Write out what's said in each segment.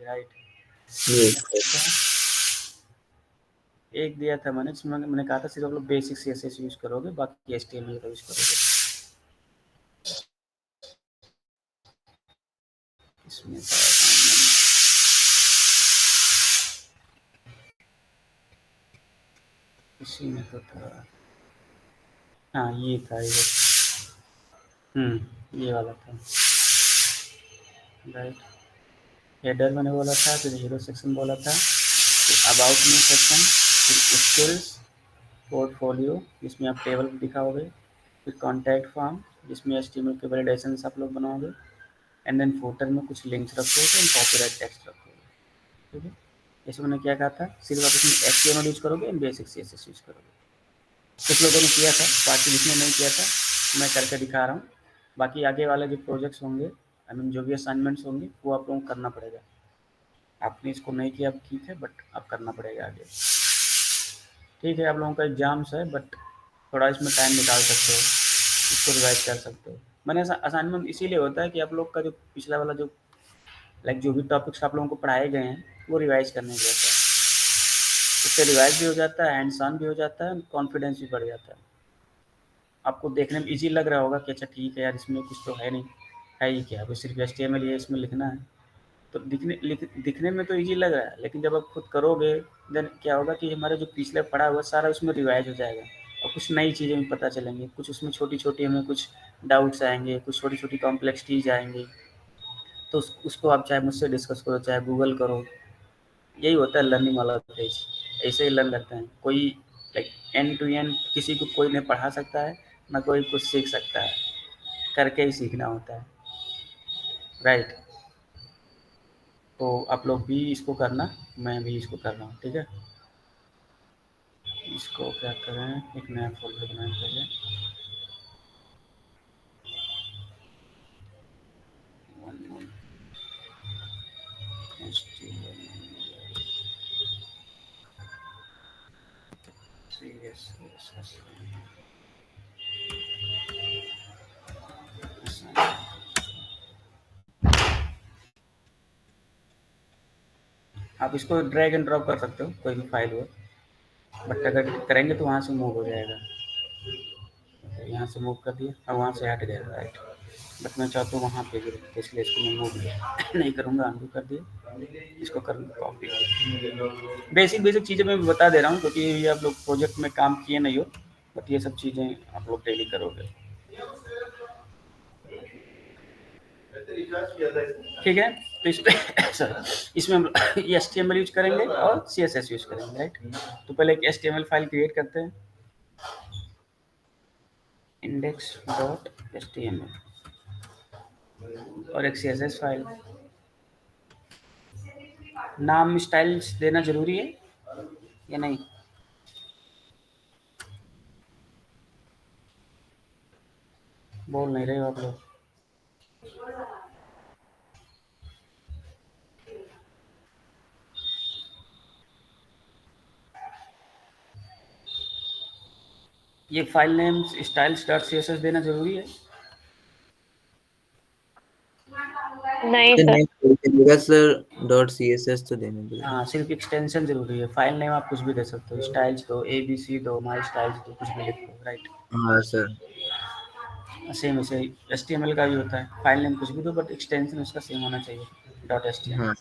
Right. Yes. एक दिया था मैंने जिसमें मैंने कहा था सिर्फ आप लोग बेसिक CSS यूज करोगे, बाकी HTML का यूज करोगे। इसमें था इसी में तो था, हाँ ये था ये, ये वाला था राइट। हेडर मैंने बोला था, फिर हीरो सेक्शन बोला था, फिर अबाउट मी सेक्शन, फिर स्किल्स, पोर्टफोलियो जिसमें आप टेबल दिखाओगे, फिर कॉन्टैक्ट फॉर्म जिसमें HTML के वैलिडेशन आप लोग बनाओगे, एंड देन फुटर में कुछ लिंक्स रखोगे एंड कॉपीराइट टेक्स्ट रखोगे। ठीक है, जैसे मैंने क्या कहा था, सिर्फ आप इसमें HTML यूज करोगे एंड बेसिक CSS यूज करोगे। कुछ लोगों ने किया था, बाकी जिसने नहीं किया था मैं करके दिखा रहा हूँ। बाकी आगे वाले जो प्रोजेक्ट्स होंगे, आई मीन जो भी असाइनमेंट्स होंगे, वो आप लोगों को करना पड़ेगा। आपने इसको नहीं किया ठीक है, बट अब करना पड़ेगा आगे। ठीक है, आप लोगों का एग्जाम्स है, बट थोड़ा इसमें टाइम निकाल सकते हो, इसको रिवाइज कर सकते हो। मैंने ऐसा असाइनमेंट इसीलिए होता है कि आप लोग का जो पिछला वाला जो जो भी टॉपिक्स आप लोगों को पढ़ाए गए हैं, वो रिवाइज करने के होता है। उससे रिवाइज भी हो जाता है, हैंड्स ऑन भी हो जाता है, कॉन्फिडेंस भी बढ़ जाता है। आपको देखने में ईजी लग रहा होगा कि अच्छा ठीक है यार, इसमें कुछ तो है नहीं, है ही क्या, बस सिर्फ HTML है, इसमें लिखना है। तो दिखने में तो ईजी लग रहा है, लेकिन जब आप खुद करोगे देन क्या होगा कि हमारा जो पिछले पढ़ा हुआ सारा उसमें रिवाइज हो जाएगा, और कुछ नई चीज़ें भी पता चलेंगी, कुछ उसमें छोटी-छोटी हमें कुछ डाउट्स आएँगे, कुछ छोटी-छोटी कॉम्प्लेक्सिटीज़ आएँगी। तो उसको आप चाहे मुझसे डिस्कस करो, चाहे गूगल करो। यही होता है लर्निंग वाला फेज, ऐसे ही लर्न करते हैं। कोई एंड टू एंड किसी को कोई नहीं पढ़ा सकता है, ना कोई कुछ सीख सकता है, करके ही सीखना होता है, राइट। तो आप लोग भी इसको करना, मैं भी इसको कर रहा हूँ, ठीक है। इसको क्या करें, एक नया फोल्डर बनाएं पहले। आप इसको ड्रैग एंड ड्रॉप कर सकते हो, कोई भी फाइल हो, बट अगर करेंगे तो वहाँ से मूव हो जाएगा। यहाँ से मूव कर दिया, अब वहाँ से हट गया, राइट। बट मैं चाहता हूँ वहाँ पे गिरे, तो इसलिए इसको मैं मूव नहीं करूँगा, अनडू कर दिया, इसको करूँगा कॉपी। बेसिक बेसिक चीज़ें मैं बता दे रहा हूँ, क्योंकि ये आप लोग प्रोजेक्ट में काम किए नहीं हो, बट ये सब चीज़ें आप लोग डेली करोगे, ठीक है। तो इसमें हम HTML यूज करेंगे और CSS यूज करेंगे, राइट। तो पहले एक HTML फाइल क्रिएट करते हैं, index.html, और एक CSS फाइल। नाम स्टाइल्स देना जरूरी है या नहीं? बोल नहीं रहे हो आप लोग। ये फाइल नेम styles.css देना जरूरी है? नहीं सर। नहीं सर, .css तो देने दो। हाँ, सिर्फ एक्सटेंशन जरूरी है। फाइल नेम आप कुछ भी दे सकते हो, स्टाइल्स दो, ABC दो, माई स्टाइल्स दो, कुछ भी लिख दो, राइट। हाँ सर। सेम ऐसे HTML का भी होता है, फाइल नेम कुछ भी दो, बट एक्सटेंशन उसका सेम होना चाहिए, .html। हाँ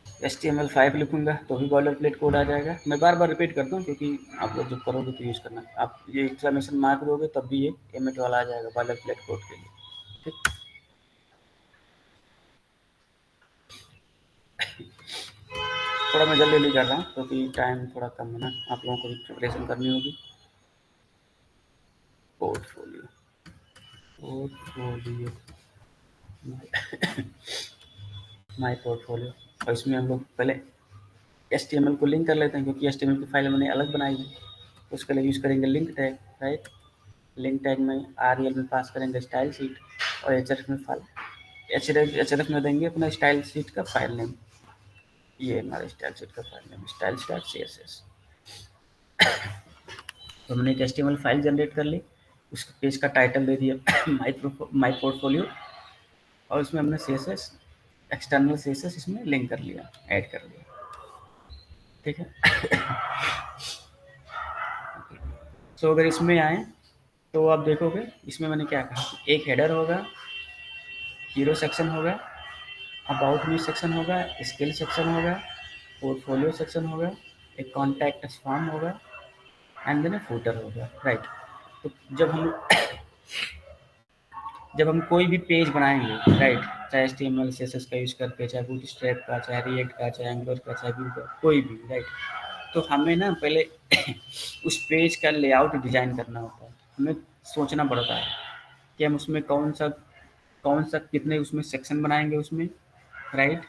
HTML5 लिखूंगा तो भी बॉयलर प्लेट कोड आ जाएगा। मैं बार बार रिपीट करता हूँ, क्योंकि आप लोग जब करोगे तो यूज़ करना। आप ये एक्सक्लेमेशन मार्क दोगे तब भी ये एमिट वाला आ जाएगा बॉयलर प्लेट कोड के लिए, ठीक। थोड़ा मैं जल्दी कर रहा हूँ, क्योंकि टाइम थोड़ा कम है ना, आप लोगों को भी प्रिपरेशन करनी होगी। Portfolio, portfolio, my portfolio. और इसमें हम लोग पहले HTML को लिंक कर लेते हैं, क्योंकि HTML की फाइल हमने अलग बनाई है। उसके लिए यूज़ करेंगे link tag, right. Link tag में REL में पास करेंगे स्टाइल शीट, और HRF में फाइल HRF में देंगे अपना स्टाइल शीट का फाइल नेम। ये हमारा स्टाइल शीट का फाइल नेम styles.css। तो हमने एक HTML फाइल जनरेट कर ली, उस पेज का टाइटल दे दिया माई पोर्टफोलियो, और इसमें हमने CSS एक्सटर्नल CSS इसमें लिंक कर लिया, ऐड कर लिया, ठीक है। सो अगर इसमें आए तो आप देखोगे इसमें मैंने क्या कहा, एक हेडर होगा, हीरो सेक्शन होगा, अबाउट मी सेक्शन होगा, स्किल सेक्शन होगा, पोर्टफोलियो सेक्शन होगा, एक कॉन्टैक्ट फॉर्म होगा एंड देन फूटर होगा, राइट। तो जब हम कोई भी पेज बनाएंगे, राइट, चाहे HTML CSS का यूज़ करके, चाहे बूटस्ट्रैप का, चाहे रिएक्ट का, चाहे एंगुलर का, चाहे व्यू का, कोई भी, राइट, तो हमें ना पहले उस पेज का लेआउट डिज़ाइन करना होता है। हमें सोचना पड़ता है कि हम उसमें कौन सा कितने उसमें सेक्शन बनाएंगे उसमें, राइट।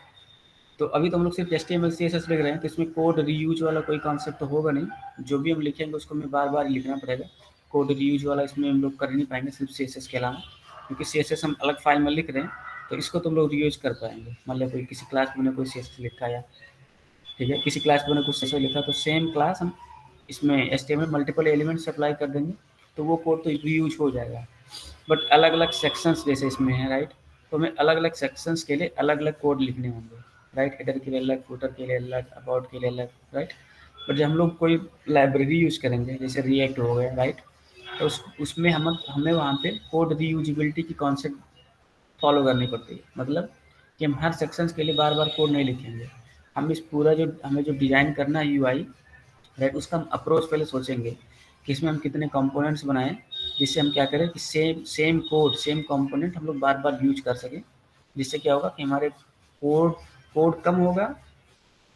तो अभी तो हम लोग सिर्फ HTML CSS लिख रहे हैं, तो इसमें कोड रीयूज वाला कोई कॉन्सेप्ट तो होगा नहीं। जो भी हम लिखेंगे उसको हमें बार बार लिखना पड़ेगा। कोड रीयूज वाला इसमें हम लोग कर नहीं पाएंगे सिर्फ CSS के अलावा, क्योंकि CSS हम अलग फाइल में लिख रहे हैं, तो इसको तो हम लोग रीयूज कर पाएंगे। मतलब कोई किसी क्लास में कोई CSS लिखा, या ठीक है, किसी क्लास में कुछ CSS लिखा, तो सेम क्लास हम इसमें HTML मल्टीपल एलिमेंट्स अप्लाई कर देंगे, तो वो कोड तो रीयूज हो जाएगा। बट अलग अलग सेक्शंस जैसे इसमें है, राइट, तो हमें अलग अलग सेक्शंस के लिए अलग अलग कोड लिखने होंगे, राइट। हेडर के लिए अलग, फुटर के लिए अलग, अबाउट के लिए अलग, राइट। बट जब हम लोग कोई लाइब्रेरी यूज़ करेंगे जैसे रिएक्ट हो गया, राइट, तो उसमें हमें वहाँ पे कोड रीयूजिबिलिटी की कॉन्सेप्ट फॉलो करनी पड़ती है। मतलब कि हम हर सेक्शंस के लिए बार बार कोड नहीं लिखेंगे। हम इस पूरा जो हमें जो डिज़ाइन करना है UI, राइट, उसका हम अप्रोच पहले सोचेंगे कि इसमें हम कितने कंपोनेंट्स बनाएं, जिससे हम क्या करें कि same same code same component हम लोग बार बार यूज कर सकें। जिससे क्या होगा कि हमारे कोड कोड कम होगा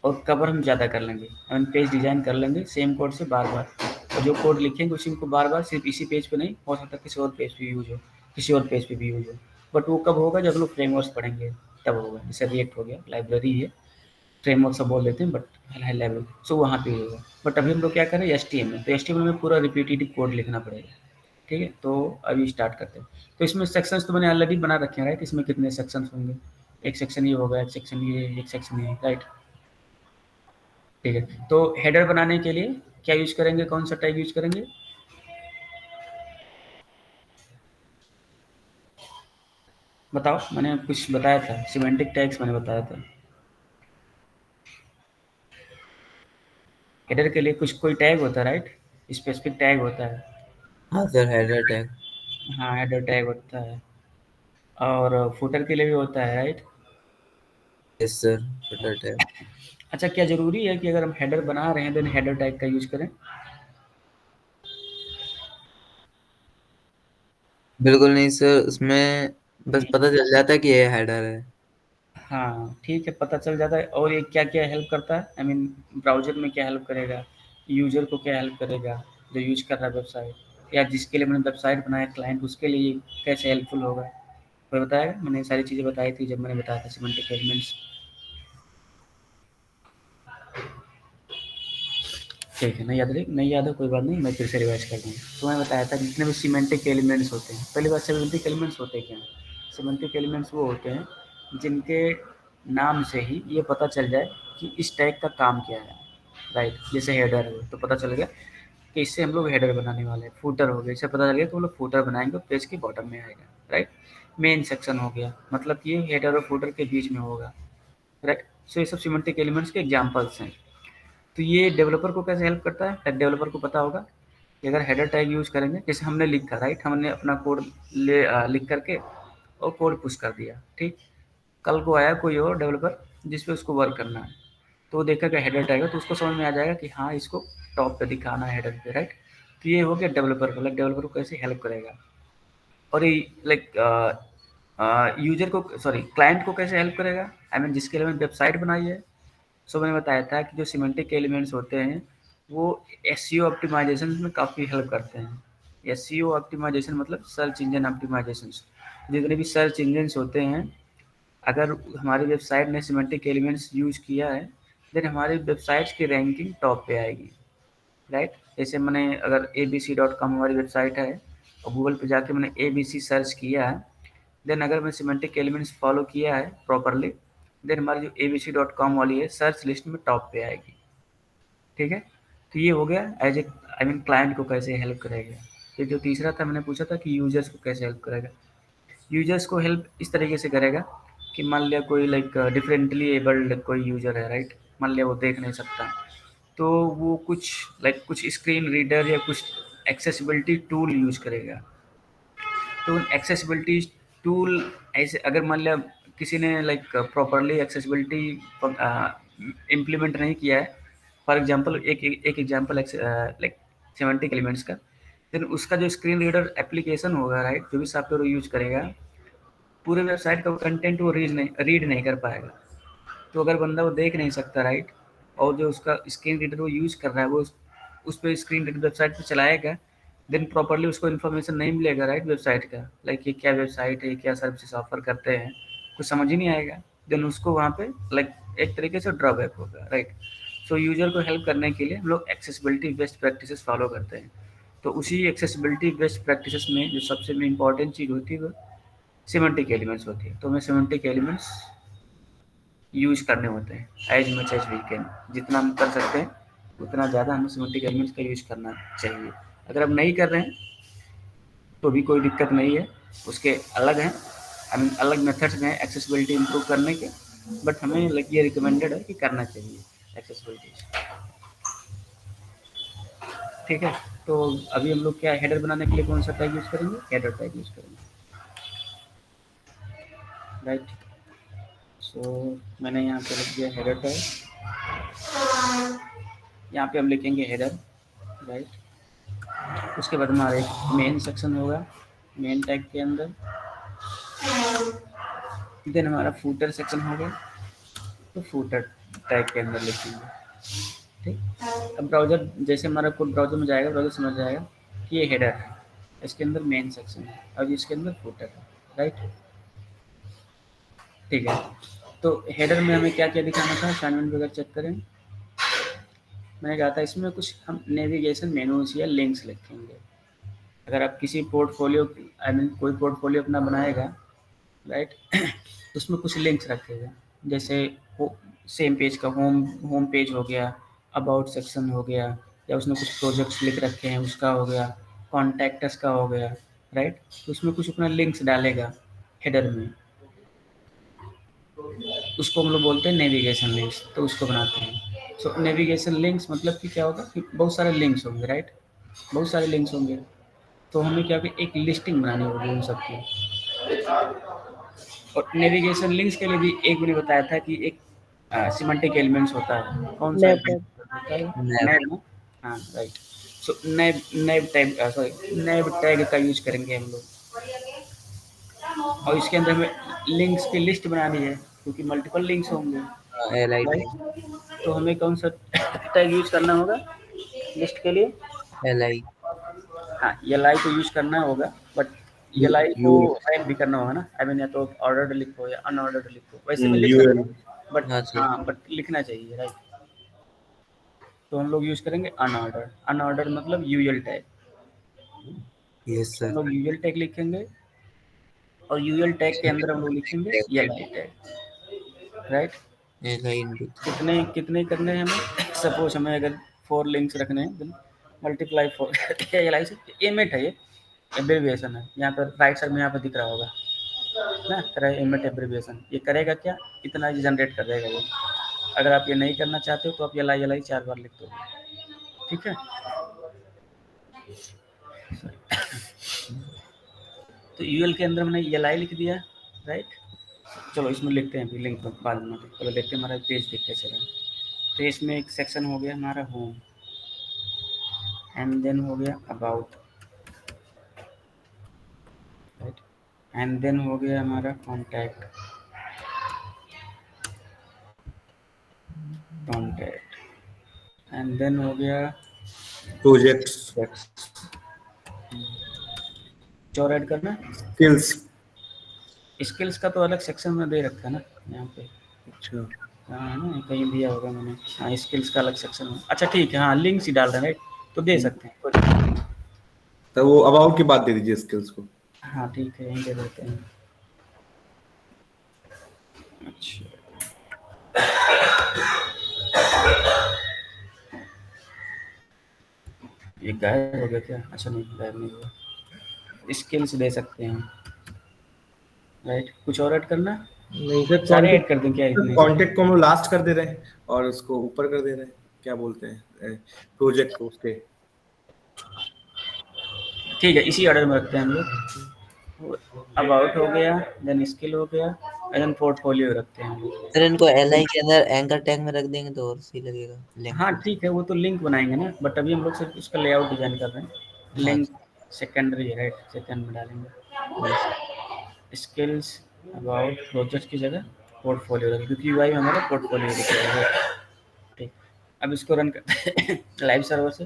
और कवर हम ज़्यादा कर लेंगे, हम पेज डिज़ाइन कर लेंगे सेम कोड से बार बार। और जो कोड लिखेंगे उसी को बार बार सिर्फ इसी पेज पे नहीं, हो सकता है किसी और पेज पे यूज हो, किसी और पेज पे भी यूज हो। बट वो कब होगा, जब लोग फ्रेमवर्क्स पढ़ेंगे तब होगा। जैसे रिएक्ट हो गया, लाइब्रेरी है, फ्रेमवर्क सब बोल देते हैं, बट हाई लेवल, सो वहाँ पे होगा। बट अभी हम लोग क्या करें, HTML, तो HTML में पूरा रिपीटेटिव कोड लिखना पड़ेगा, ठीक है। तो अभी स्टार्ट करते हैं। तो इसमें सेक्शंस तो मैंने ऑलरेडी बना रखे हैं, राइट। इसमें कितने सेक्शंस होंगे, एक सेक्शन ये होगा, एक सेक्शन ये, एक सेक्शन ये, राइट, ठीक है। तो हेडर बनाने के लिए क्या यूज करेंगे, कौन सा टैग यूज करेंगे, बताओ। मैंने कुछ बताया था, सिमेंटिक टैग्स मैंने बताया था। हेडर के लिए कुछ कोई टैग होता है, राइट, स्पेसिफिक टैग होता है। हाँ सर, हेडर टैग। हाँ, हेडर टैग होता है। और फुटर के लिए भी होता है, right. Yes sir, footer tag. अच्छा, क्या ज़रूरी है कि अगर हम हेडर बना रहे हैं देन हेडर टैग का यूज़ करें? बिल्कुल नहीं सर, उसमें बस पता चल जाता है कि ये हेडर है। हाँ, ठीक है, पता चल जाता है। और ये क्या-क्या हेल्प करता है? आई मीन ब्राउज़र में क्या हेल्प करेगा? यूज़र को क्या हेल्प करेगा, जो यूज़ कर रहा है वेबसाइट, या जिसके लिए मैंने वेबसाइट बनाया क्लाइंट, उसके लिए ये कैसे हेल्पफुल होगा? कोई बताएगा? मैंने ये सारी चीज़ें बताई थी जब मैंने बताया था सिमेंटिक एलिमेंट्स। ठीक है, नहीं याद है, कोई बात नहीं, मैं फिर से रिवाइज़ कर दूँगा। तो मैंने बताया था जितने भी सिमेंटिक एलिमेंट्स होते हैं, पहली बात सिमेंटिक एलिमेंट्स होते क्या हैं? सिमेंटिक एलिमेंट्स वो होते हैं जिनके नाम से ही ये पता चल जाए कि इस टैग का काम क्या है, राइट। जैसे हेडर है तो पता चल गया कि इससे हम लोग हेडर बनाने वाले हैं। फुटर हो गया, इससे पता चल गया कि हम लोग फुटर बनाएंगे और पेज के बॉटम में आएगा, राइट। मेन सेक्शन हो गया, मतलब कि ये हेडर और फुटर के बीच में होगा, राइट। सो ये सब सिमेंटिक एलिमेंट्स के एग्जाम्पल्स हैं। तो ये डेवलपर को कैसे हेल्प करता है? डेवलपर को पता होगा कि अगर हेडर टैग यूज़ करेंगे, जैसे हमने लिखा, राइट, हमने अपना कोड लिख करके और कोड पुश कर दिया, ठीक। कल को आया कोई और डेवलपर जिस पे उसको वर्क करना है, तो वो देखेगा हेडर टैग है, तो उसको समझ में आ जाएगा कि हाँ, इसको टॉप पे दिखाना है, हेडर पे, राइट। तो ये हो गया डेवलपर को, लाइक डेवलपर को कैसे हेल्प करेगा। और ये लाइक यूजर को, सॉरी, क्लाइंट को कैसे हेल्प करेगा, आई मीन जिसके लिए मैंने वेबसाइट बनाई है। सो मैंने बताया था कि जो सिमेंटिक एलिमेंट्स होते हैं वो एसईओ ऑप्टिमाइजेशन में काफ़ी हेल्प करते हैं। एसईओ ऑप्टिमाइजेशन मतलब सर्च इंजन ऑप्टिमाइजेशन। जितने भी सर्च इंजन्स होते हैं, अगर हमारी वेबसाइट ने सिमेंटिक एलिमेंट्स यूज़ किया है, देन हमारी वेबसाइट्स की रैंकिंग टॉप पे आएगी, राइट। जैसे मैंने अगर abc.com हमारी वेबसाइट है और गूगल पे जाके मैंने ABC सर्च किया है, देन अगर मैंने सिमेंटिक एलिमेंट्स फॉलो किया है प्रॉपरली, देन हमारी जो abc.com वाली है सर्च लिस्ट में टॉप पे आएगी, ठीक है। तो ये हो गया as a, I mean client को कैसे हेल्प करेगा। फिर जो तीसरा था मैंने पूछा था कि यूजर्स को कैसे हेल्प करेगा। यूजर्स को हेल्प इस तरीके से करेगा कि मान लिया कोई लाइक डिफरेंटली एबल्ड कोई यूजर है, राइट, मान लिया वो देख नहीं सकता, तो वो कुछ लाइक कुछ स्क्रीन रीडर या कुछ एक्सेसिबिलिटी टूल यूज़ करेगा। तो उन एक्सेसिबिलिटी टूल ऐसे अगर मान लिया किसी ने लाइक प्रॉपरली एक्सेसिबिलिटी इम्प्लीमेंट नहीं किया है, फॉर एग्जांपल एक एग्जांपल लाइक सिमेंटिक एलिमेंट्स का, देन उसका जो स्क्रीन रीडर एप्लीकेशन होगा, राइट, जो भी सॉफ्टवेयर वो यूज़ करेगा, पूरे वेबसाइट का कंटेंट वो रीड नहीं कर पाएगा। तो अगर बंदा वो देख नहीं सकता, राइट, और जो उसका स्क्रीन रीडर वो यूज़ कर रहा है वो उस पर स्क्रीन रीडर वेबसाइट पे चलाएगा, देन प्रॉपरली उसको इन्फॉर्मेशन नहीं मिलेगा, राइट, वेबसाइट का, लाइक ये क्या वेबसाइट है, क्या सर्विसेज ऑफर करते हैं, कुछ समझ ही नहीं आएगा, देन उसको वहाँ पे लाइक एक तरीके से ड्रॉबैक होगा, राइट। सो यूजर को हेल्प करने के लिए हम लोग एक्सेसिबिलिटी बेस्ट प्रैक्टिसेस फॉलो करते हैं। तो उसी एक्सेसिबिलिटी बेस्ट प्रैक्टिसेस में जो सबसे में इंपॉर्टेंट चीज़ होती है वो सिमेंटिक एलिमेंट्स होती है। तो हमें सिमेंटिक एलिमेंट्स यूज़ करने होते हैं as much as we can, जितना हम कर सकते हैं उतना ज़्यादा हमें सिमेंटिक एलिमेंट्स का यूज़ करना चाहिए। अगर हम नहीं कर रहे हैं तो भी कोई दिक्कत नहीं है, उसके अलग हैं, आई मीन अलग मेथड्स हैं एक्सेसिबिलिटी इम्प्रूव करने के, बट हमें लाइक ये रिकमेंडेड है कि करना चाहिए एक्सेसिबिलिटी। ठीक है, तो अभी हम लोग क्या हेडर बनाने के लिए कौन सा टैग यूज़ करेंगे, हेडर टैग यूज़ करेंगे, राइट। सो मैंने यहाँ पे लिख दिया हेडर टैग, यहाँ पे हम लिखेंगे हेडर, राइट। उसके बाद हमारा एक मेन सेक्शन होगा, मेन टैग के अंदर, देन हमारा फूटर सेक्शन होगा, तो फूटर टैग के अंदर लिखेंगे। ठीक, अब ब्राउज़र जैसे हमारा कोड ब्राउज़र में जाएगा, ब्राउज़र समझ जाएगा कि ये हेडर है, इसके अंदर मेन सेक्शन है और इसके अंदर फूटर है, राइट। ठीक है, तो हेडर में हमें क्या क्या दिखाना था, असाइनमेंट वगैरह चेक करें। मैंने कहा था इसमें कुछ हम नेविगेशन मेनूज या लिंक्स लिखेंगे। अगर आप किसी पोर्टफोलियो आई मीन कोई पोर्टफोलियो अपना बनाएगा, राइट, तो उसमें कुछ लिंक्स रखेगा, जैसे वो सेम पेज का होम होम पेज हो गया, अबाउट सेक्शन हो गया, या उसने कुछ प्रोजेक्ट्स लिख रखे हैं उसका हो गया, कॉन्टैक्ट्स का हो गया, राइट। तो उसमें कुछ अपना लिंक्स डालेगा हेडर में, उसको हम लोग बोलते हैं नेविगेशन लिंक्स, तो उसको बनाते हैं। सो नेविगेशन लिंक्स मतलब कि क्या होगा कि बहुत सारे लिंक्स होंगे, राइट, बहुत सारे लिंक्स होंगे, तो हमें क्या होगा एक लिस्टिंग बनानी होगी उन सबकी। और नेविगेशन लिंक्स के लिए भी एक मैंने बताया था कि एक सिमेंटिक एलिमेंट्स होता है, कौन सा नेब एलिमेंट होता है, नैब। नैब ना, हाँ राइट। सो नैब नैब टैग सॉरी नैब टैग का यूज करेंगे हम लोग, और इसके अंदर हमें लिंक्स की लिस्ट बनानी है क्योंकि मल्टीपल लिंक्स होंगे, एल आई टैग। राइट। तो हमें कौन सा टैग यूज करना होगा लिस्ट के लिए, एल आई। हाँ एल तो यूज करना होगा, बट यू एल को यूएल रैंक भी करना होगा ना, आई मीन या तो ऑर्डर्ड लिखो या अनऑर्डर्ड लिखो, वैसे भी लिख सकते यूएल हैं बट हाँ सही। हाँ बट लिखना चाहिए, राइट। तो हम लोग यूज करेंगे अनऑर्डर्ड, अनऑर्डर्ड मतलब यूएल टैग, यस हम सर। लोग यूएल टैग लिखेंगे और यूएल टैग के अंदर हम लोग लिखेंगे L tag, right. L I into. कितने कितने करने हैं हमें, सपोज हमें अगर 4 लिंक्स रखने हैं देन मल्टीप्लाई 4 एल आई से एमेट है, ये एब्रिविएशन है, यहाँ पर राइट साइड में यहाँ पर दिख रहा होगा ना, तेरा एमेट एब्रिविएशन, ये करेगा क्या, इतना जनरेट कर देगा ये। अगर आप ये नहीं करना चाहते हो तो आप एल आई 4 बार लिख दो, ठीक है। तो यूएल के अंदर हमने एल आई लिख दिया, राइट। चलो इसमें लिखते हैं फिर लिंक बाद में, चलो देखते हैं हमारा पेज दिख कैसे रहा। तो इसमें एक सेक्शन हो गया हमारा होम, एंड देन हो गया अबाउट, राइट, एंड देन हो गया हमारा कॉन्टैक्ट, कॉन्टैक्ट, एंड देन हो गया प्रोजेक्ट्स टेक्स्ट, और ऐड करना स्किल्स। स्किल्स का तो अलग सेक्शन में दे रखा है ना यहाँ पे, अच्छा, हाँ है ना, कहीं दिया होगा मैंने, हाँ स्किल्स का अलग सेक्शन है, अच्छा ठीक है, हाँ लिंक्स ही डाल रहे हैं, राइट, तो दे सकते हैं कोई दिक्कत नहीं। तो वो अबाउट के बाद दे दीजिए स्किल्स को। हाँ ठीक है, यहीं दे देते हैं। अच्छा, ये गायब हो गया क्या, अच्छा नहीं गायब नहीं हुआ, स्किल्स दे सकते हैं, राइट, कुछ और ऐड करना? नहीं सर, सारे ऐड कर दूं क्या इतने सारे? कॉन्टेक्ट को हम लोग लास्ट कर दे रहे हैं और उसको ऊपर कर दे रहे हैं, क्या बोलते हैं, प्रोजेक्ट को उसके। ठीक है, इसी ऑर्डर में रखते हैं हम लोग। अबाउट हो गया, देन स्किल हो गया, देन पोर्टफोलियो रखते हैं हम लोग। सर इनको एल के अंदर एंकर टैग में रख देंगे तो और सही लगेगा लिंक। हाँ ठीक है, वो तो लिंक बनाएंगे ना, बट अभी हम लोग सिर्फ उसका लेआउट डिजाइन कर रहे हैं। हाँ लिंक सेकेंडरी है, राइट, सेकेंड में डालेंगे। यस। स्किल्स अबाउट प्रोजेक्ट की जगह पोर्टफोलियो रखें, क्योंकि यूआई में हमारा पोर्टफोलियो दिखेगा। ठीक, अब इसको रन करते हैं लाइव सर्वर से।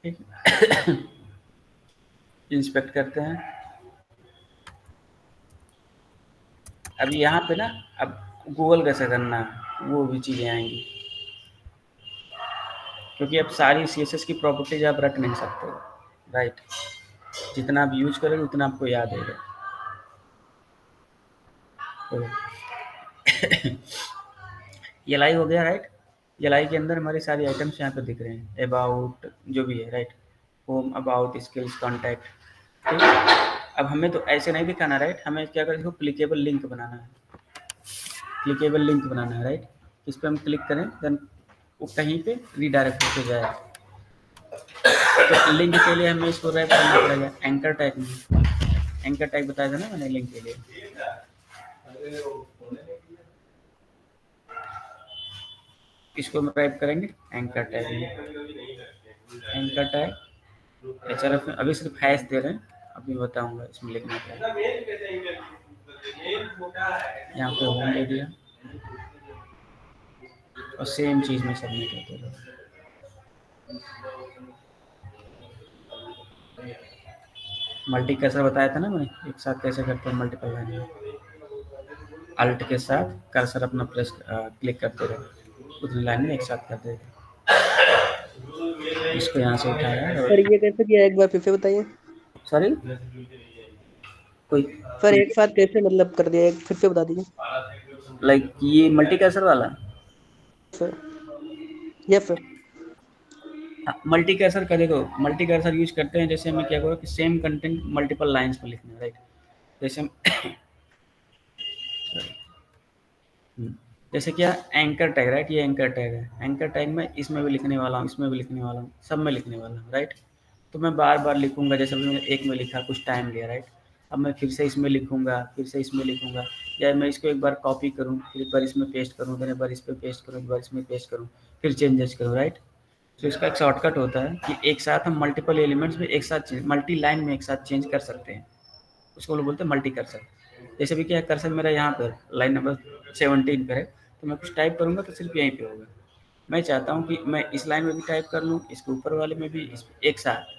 ठीक, इंस्पेक्ट करते हैं। अब यहाँ पे ना, अब गूगल कैसे करना है, वो भी चीज़ें आएंगी, क्योंकि अब सारी सीएसएस की प्रॉपर्टीज आप रख नहीं सकते हो, राइट। जितना आप यूज करोगे उतना आपको याद होगा। तो एल हो गया, राइट। एल के अंदर हमारी सारी आइटम्स यहाँ पे दिख रहे हैं, अबाउट जो भी है, right. Home, about, skills, contact. ठीक, अब हमें तो ऐसे नहीं दिखाना, राइट। हमें क्या करना है, क्लिकेबल लिंक बनाना है। क्लिकेबल लिंक बनाना है, राइट। इस पर हम क्लिक करें, देन वो कहीं पे रीडायरेक्ट होकर जाए। तो लिंक के लिए हमें इसको रैप करना पड़ेगा एंकर टैग में। एंकर टैग बताया था ना मैंने लिंक के लिए। इसको हम रैप करेंगे एंकर टैग में। एंकर टैग एचआरएफ में अभी सिर्फ हैश दे रहे हैं, अभी बताऊंगा इसमें लिखना क्या है। यहाँ पे होम दे दिया और सेम चीज़ में सबमिट होते रहो। मल्टी कर्सर बताया था ना मैंने, एक साथ कैसे करते हैं मल्टीपल लाइन में। अल्ट के साथ कर्सर अपना प्रेस क्लिक करते रहो, उतनी लाइन में एक साथ करते रहो। इसको यहाँ से उठाया और सर ये कैसे किया, एक बार फिर से बताइए। सॉरी कोई सर एक साथ कैसे मतलब कर दिया, एक फिर से बता दीजिए लाइक ये मल्टी कर्सर वाला। Sir. Yes sir. Multi cursor का देखो, मल्टी कर्सर यूज करते हैं जैसे हमें क्या करो कि सेम कंटेंट मल्टीपल लाइंस पर लिखना है, राइट। जैसे हम जैसे क्या एंकर टैग, राइट। ये एंकर टैग है, एंकर टैग में इसमें भी लिखने वाला हूँ, इसमें भी लिखने वाला हूँ, सब में लिखने वाला हूँ, राइट। तो मैं बार बार लिखूंगा, जैसे मैंने एक में लिखा, कुछ टाइम लिया, राइट। अब मैं फिर से इसमें लिखूंगा, फिर से इसमें लिखूंगा, या मैं इसको एक बार कॉपी करूँ, फिर एक बार इसमें पेस्ट करूँ, फिर एक बार इस पर पेस्ट करूँ, एक बार इसमें पेस्ट करूँ, फिर चेंजेस करूँ, राइट। तो इसका एक शॉर्टकट होता है कि एक साथ हम मल्टीपल एलिमेंट्स में एक साथ मल्टी लाइन में एक साथ चेंज कर सकते हैं, उसको लोग बोलते हैं मल्टी कर्सर। जैसे भी क्या है, कर्सर मेरा यहाँ पर लाइन नंबर 17 पर है, तो मैं कुछ टाइप करूँगा तो सिर्फ यहीं पे होगा। मैं चाहता हूँ कि मैं इस लाइन में भी टाइप कर लूँ, इसके ऊपर वाले में भी एक साथ,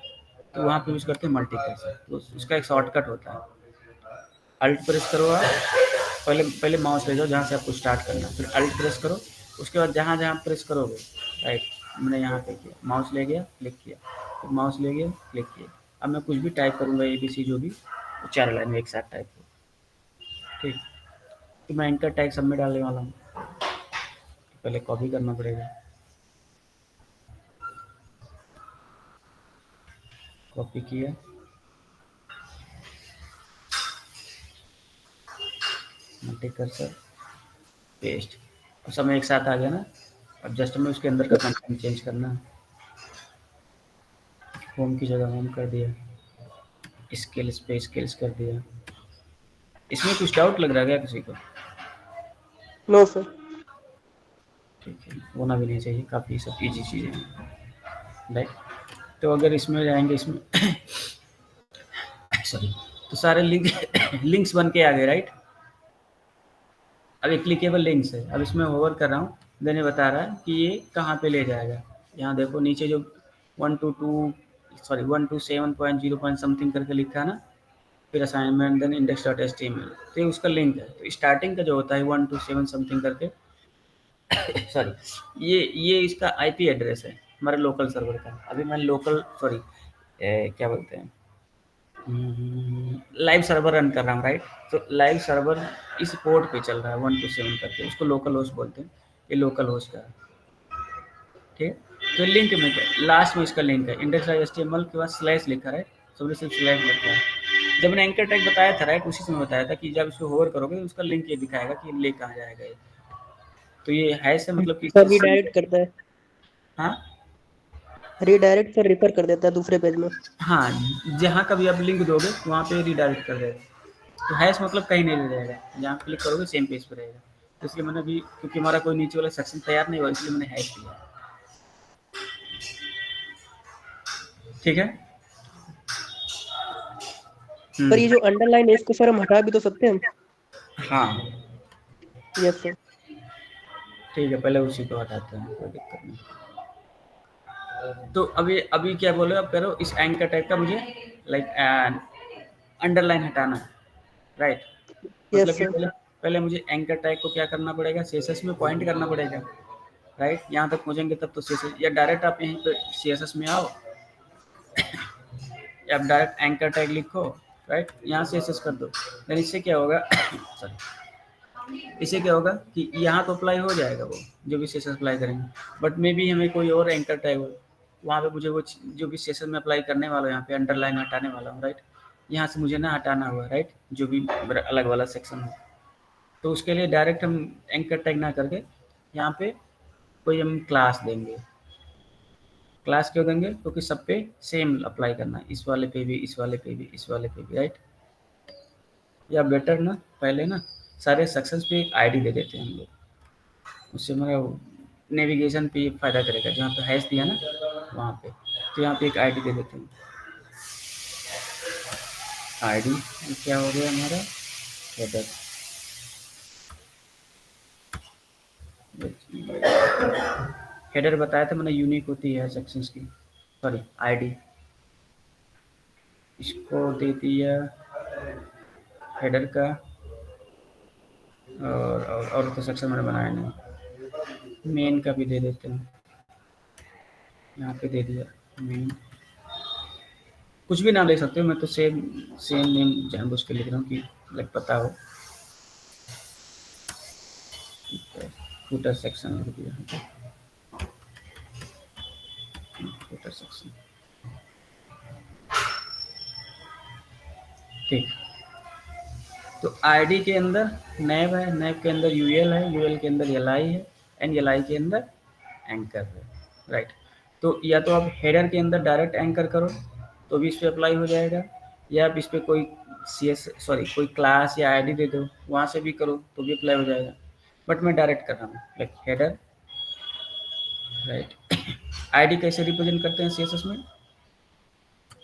तो वहाँ पे यूज़ करते हैं मल्टी कर्सर। तो उसका एक शॉर्टकट होता है, अल्ट प्रेस करो आप, पहले पहले माउस ले जाओ जहाँ से आपको स्टार्ट करना, फिर अल्ट प्रेस करो, उसके बाद जहाँ जहाँ प्रेस करोगे, राइट। मैंने यहाँ पे किया, माउस ले गया, क्लिक किया, फिर माउस ले गया, क्लिक किया। अब मैं कुछ भी टाइप करूँगा, ABC जो भी, वो 4 लाइन में एक साथ टाइप हो। ठीक, तो मैं एंकर टैग सब में डालने वाला हूँ, तो पहले कॉपी करना पड़ेगा। कॉपी किया, मल्टी कर्सर, पेस्ट, और सब में एक साथ आ गया ना। अब जस्ट में उसके अंदर का कंटेंट चेंज करना है। होम की जगह होम कर दिया, स्किल्स पे स्किल्स कर दिया। इसमें कुछ डाउट लग रहा है क्या किसी को? No sir. ठीक है, होना भी नहीं चाहिए, काफ़ी सब इजी चीज़ें हैं, राइट। तो अगर इसमें जाएंगे, इसमें सॉरी, तो सारे लिंक्स बन के आ गए, राइट। अब ये क्लिकेबल लिंक्स है, अब इसमें होवर कर रहा हूँ, देने बता रहा है कि ये कहाँ पे ले जाएगा। यहाँ देखो नीचे जो 1 to 7 समथिंग करके लिखा है ना, फिर असाइनमेंट, देन index.html, तो ये उसका लिंक है। तो स्टार्टिंग का जो होता है 1 to 7 समथिंग करके सॉरी, ये इसका आईपी एड्रेस है हमारे लोकल सर्वर का। अभी मैं लोकल सॉरी क्या बोलते हैं, लाइव सर्वर रन कर रहा हूँ, राइट। तो लाइव सर्वर इस पोर्ट पे चल रहा है 1 to 7 करके, उसको लोकल होस्ट बोलते हैं। ये लोकल होस्ट का है, ठीक है। तो लिंक में क्या, लास्ट में इसका लिंक है, index.html के बाद स्लैश लिखा है, सबने सिर्फ स्लैश लिखा है, जब मैंने एंकर टैग बताया था राइट, उसी समय बताया था कि जब इसको होवर करोगे उसका लिंक ये दिखाएगा कि ले कहाँ जाएगा ये। तो ये हैश से मतलब कि सर रीडायरेक्ट करता है, हाँ रीडायरेक्ट सर रिफर कर देता है दूसरे पेज में। हाँ, जहाँ कभी आप लिंक दोगे वहाँ पे रीडायरेक्ट कर देगा। तो हैश मतलब कहीं नहीं ले जाएगा, जहाँ क्लिक करोगे सेम पेज पे रहेगा। तो इसलिए मैंने अभी, क्योंकि हमारा कोई नीचे वाला सेक्शन तैयार नहीं हुआ, इसलिए मैंने हैश दिया। ठीक है। पर ये जो अंडरलाइन है इसको सर हम हटा भी तो सकते हैं हम। हाँ यस सर। ठीक है, पहले उसी को हटाते हैं, कोई दिक्कत नहीं। तो अभी क्या बोले आप, करो इस एंकर टैग का मुझे लाइक अंडरलाइन हटाना है राइट। मतलब यस कि सर। पहले पहले मुझे एंकर टैग को क्या करना पड़ेगा, सीएसएस में पॉइंट करना पड़ेगा राइट। यहाँ तक पहुँचेंगे तब तो सीएसएस, या डायरेक्ट आप यहीं पे सीएसएस में आओ, या आप डायरेक्ट एंकर टैग लिखो राइट, यहाँ सीएसएस कर दो। देन इससे क्या होगा सॉरी, इससे क्या होगा कि यहाँ तो अप्लाई हो जाएगा वो जो भी सेशन अप्लाई करेंगे, बट मे बी हमें कोई और एंकर टैग हो, वहाँ पे मुझे वो जो भी सेशन में अप्लाई करने वाला हूँ, यहाँ पे अंडरलाइन हटाने वाला हूँ राइट। यहाँ से मुझे ना हटाना हुआ राइट, जो भी मेरा अलग वाला सेक्शन हो। तो उसके लिए डायरेक्ट हम एंकर टैग ना करके यहाँ पे कोई हम क्लास देंगे। क्लास क्यों देंगे, क्योंकि सब पे सेम अप्लाई करना है, इस वाले पे भी, इस वाले पे भी, इस वाले पे भी राइट। या बेटर ना पहले ना सारे सेक्शंस पे एक आईडी दे देते हैं हम लोग, उससे हमारा नेविगेशन पे फ़ायदा करेगा। जहाँ पे हैश दिया ना वहाँ पे, तो यहाँ पे एक आईडी दे देते हैं। आईडी क्या हो गया हमारा, हेडर। हेडर बताया था मैंने, यूनिक होती है सेक्शंस की, सॉरी आईडी। इसको दे दिया हेडर का, और तो सेक्शन मैंने बनाया नहीं। मेन का भी दे देते हैं, यहाँ पे दे दिया मेन। कुछ भी नाम ले सकते हो, मैं तो सेम सेम नेम जानबूझ के लिख रहा हूँ कि लाइक पता हो। फुटर सेक्शन लिख दिया, फुटर सेक्शन ठीक। तो आईडी के अंदर नैब है, नैब के अंदर यूएल है, यूएल के अंदर एलआई है, एंड एलआई के अंदर एंकर है राइट। तो या तो आप हेडर के अंदर डायरेक्ट एंकर करो तो भी इस पर अप्लाई हो जाएगा, या आप इस पर कोई कोई क्लास या आईडी दे दो, वहाँ से भी करो तो भी अप्लाई हो जाएगा। बट मैं डायरेक्ट कर रहा हूँ लाइक हेडर राइट। आईडी कैसे रिप्रेजेंट करते हैं सीएसएस में,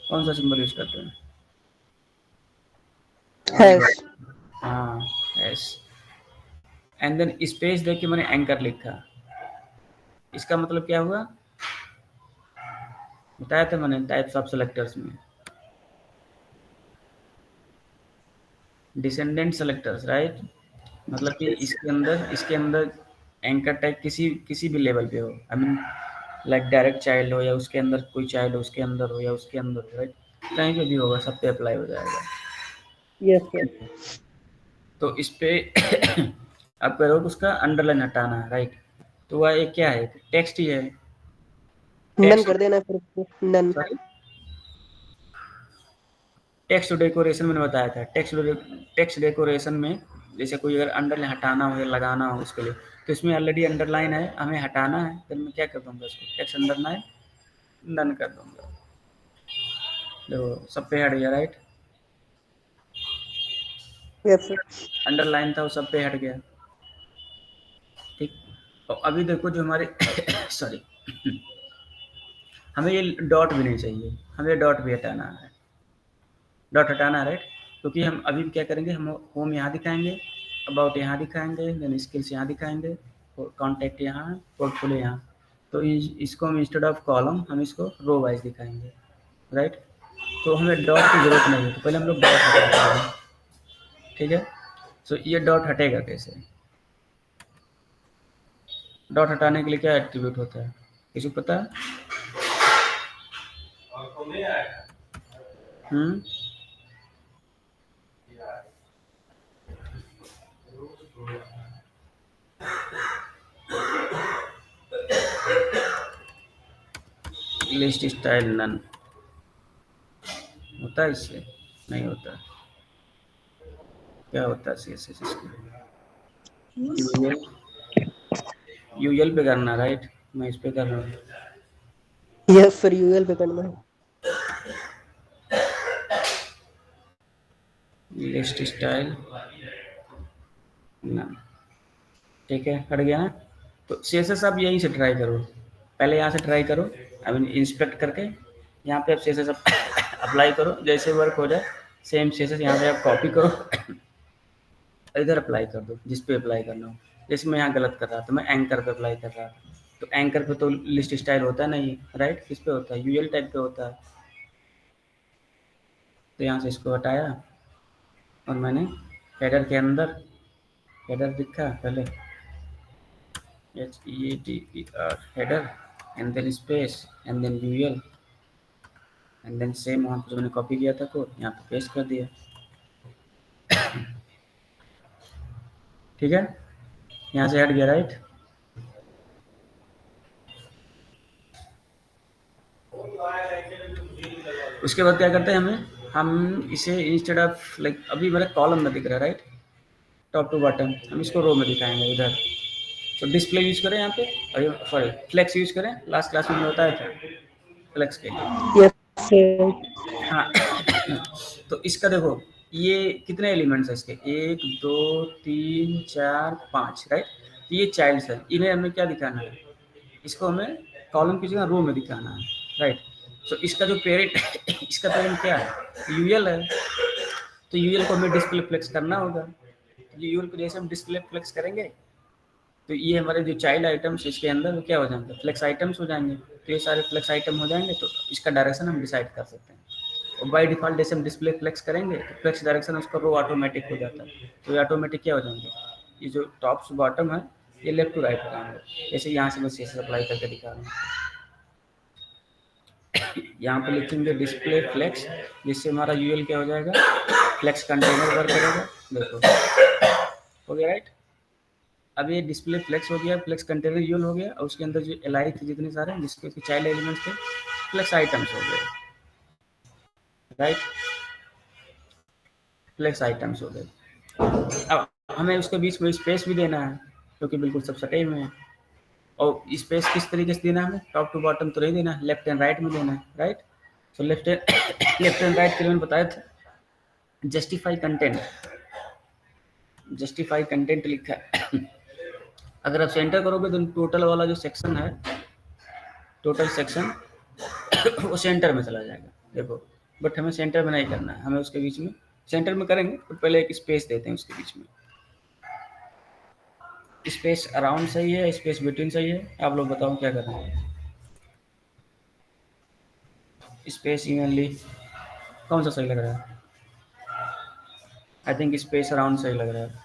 कौन सा सिंबल यूज करते हैं? हैश। हाँ यस। एंड देन स्पेस दे के मैंने एंकर लिखा, इसका मतलब क्या हुआ बताया था मैंने टाइप्स ऑफ सेलेक्टर्स में, डिसेंडेंट सेलेक्टर्स राइट। मतलब कि इसके अंदर एंकर टैग किसी भी लेवल पे हो, I mean like direct child हो, या उसके अंदर कोई चाइल्ड हो उसके अंदर हो, या उसके अंदर हो राइट, कहीं पे भी होगा सब पे अप्लाई हो जाएगा। Yes sir. तो इस पे आप करोगे उसका अंडरलाइन हटाना है राइट। तो वह एक क्या है, टेक्स्ट ही है। नन कर देना फिर उसको, नन। सॉरी, टेक्स्ट डेकोरेशन मैंने बताया था, टेक्स्ट डेकोरेशन में जैसे कोई अगर अंडरलाइन हटाना हो या लगाना हो उसके लिए, तो इसमें ऑलरेडी अंडरलाइन है, हमें हटाना है, तो मैं क्या कर दूंगा इसको टेक्स्ट अंडरलाइन डन कर दूंगा। देखो सब पे हट गया राइट, यस सर। अंडरलाइन था वो सब पे हट गया ठीक। और अभी देखो जो हमारे सॉरी हमें ये डॉट भी नहीं चाहिए, हमें डॉट भी हटाना है, डॉट हटाना है राइट। क्योंकि हम अभी क्या करेंगे, हम होम यहाँ दिखाएंगे, अबाउट यहाँ दिखाएंगे, देन स्किल्स यहाँ दिखाएंगे, कॉन्टैक्ट यहाँ, पोर्टफोलियो यहाँ। तो इसको हम इंस्टेड ऑफ कॉलम हम इसको रो वाइज दिखाएंगे राइट। तो हमें डॉट की जरूरत नहीं है, तो पहले हम लोग डॉट हटाते हैं ठीक है। सो ये डॉट हटेगा कैसे, डॉट हटाने के लिए क्या एट्रीब्यूट होता है, किसी को पता है? हम्म, लिस्ट स्टाइल नन होता है इससे। नहीं होता। क्या होता है CSS इसको? यूएल पे करना, राइट? मैं इस पे कर रहा हूँ। यस सर, यूएल पे करना है। लिस्ट स्टाइल ना, ठीक है, हट गया ना। तो CSS आप यहीं से ट्राई करो, पहले यहाँ से ट्राई करो, अब इंस्पेक्ट करके यहाँ पे आप CSS अप्लाई करो, जैसे वर्क हो जाए सेम CSS यहाँ पे आप कॉपी करो, इधर अप्लाई कर दो जिस पे अप्लाई करना हो। जैसे मैं यहाँ गलत कर रहा था, मैं एंकर पे अप्लाई कर रहा था, तो एंकर पे तो लिस्ट स्टाइल होता नहीं, राइट? किस पे होता है? यूएल टाइप पे होता है। तो यहाँ से इसको हटाया और मैंने हेडर के अंदर, हेडर दिखा पहले, HEADER header and then space and then UL and then same वहाँ पर जो मैंने कॉपी किया था कोड यहाँ पे पेस्ट कर दिया। ठीक है, यहाँ से हट गया, राइट? उसके बाद क्या करते हैं हम इसे इंस्टेड ऑफ लाइक अभी मेरा कॉलम में दिख रहा है, राइट? टॉप टू बॉटम, हम इसको रो में दिखाएंगे इधर। तो डिस्प्ले यूज करें यहाँ पे, अरे सॉरी फ्लेक्स यूज करें, लास्ट क्लास में बताया था फ्लेक्स के लिए। Yes sir. हाँ तो इसका देखो ये कितने एलिमेंट्स है इसके, 1 2 3 4 5, राइट? तो ये चाइल्ड्स है, इन्हें हमें क्या दिखाना है? इसको हमें कॉलम की जगह रो में दिखाना है, राइट? तो इसका जो पेरेंट इसका पेरेंट क्या है? यूएल है। तो यूएल को हमें डिस्प्ले फ्लेक्स करना होगा। यूएल को जैसे हम डिस्प्ले फ्लेक्स करेंगे तो ये हमारे जो चाइल्ड आइटम्स इसके अंदर क्या हो जाएंगे? फ्लेक्स आइटम्स हो जाएंगे। तो ये सारे फ्लेक्स आइटम हो जाएंगे, तो इसका डायरेक्शन हम डिसाइड कर सकते हैं। और बाय डिफॉल्ट जैसे हम डिस्प्ले फ्लेक्स करेंगे तो फ्लेक्स डायरेक्शन उसका रो ऑटोमेटिक हो जाता है। तो ये ऑटोमेटिक क्या हो जाएंगे? ये जो टॉप से बॉटम है ये लेफ्ट टू राइट हो जाएंगे। जैसे यहाँ से मैं CSS अप्लाई करके दिखा रहा हूँ, यहाँ पे लिखेंगे डिस्प्ले फ्लेक्स, जिससे हमारा यूएल क्या हो जाएगा? फ्लेक्स कंटेनर वर्क करेगा। देखो हो गया, राइट? अब ये डिस्प्ले फ्लेक्स हो गया, फ्लेक्स कंटेनर यूएल हो गया, और उसके अंदर जो एलआई थे जितने सारे जिसके चाइल्ड एलिमेंट्स थे फ्लेक्स आइटम्स हो गए, राइट? फ्लेक्स आइटम्स हो गए। अब हमें उसके बीच में स्पेस भी देना है क्योंकि बिल्कुल सब सटे हुए हैं। और स्पेस किस तरीके से देना है हमें? टॉप टू बॉटम तो नहीं देना है, लेफ्ट एंड राइट में देना है, राइट? तो लेफ्ट एंड राइट के लिए मैंने बताया था जस्टिफाई कंटेंट, जस्टिफाई कंटेंट लिखा है। अगर आप सेंटर करोगे तो टोटल वाला जो सेक्शन है, टोटल सेक्शन वो सेंटर में चला जाएगा, देखो। बट हमें सेंटर में नहीं करना है, हमें उसके बीच में, सेंटर में करेंगे तो पहले एक स्पेस देते हैं उसके बीच में। स्पेस अराउंड सही है, स्पेस बिटवीन सही है? आप लोग बताओ क्या करना है? स्पेस इवनली कौन सा सही लग रहा है? आई थिंक स्पेस अराउंड सही लग रहा है।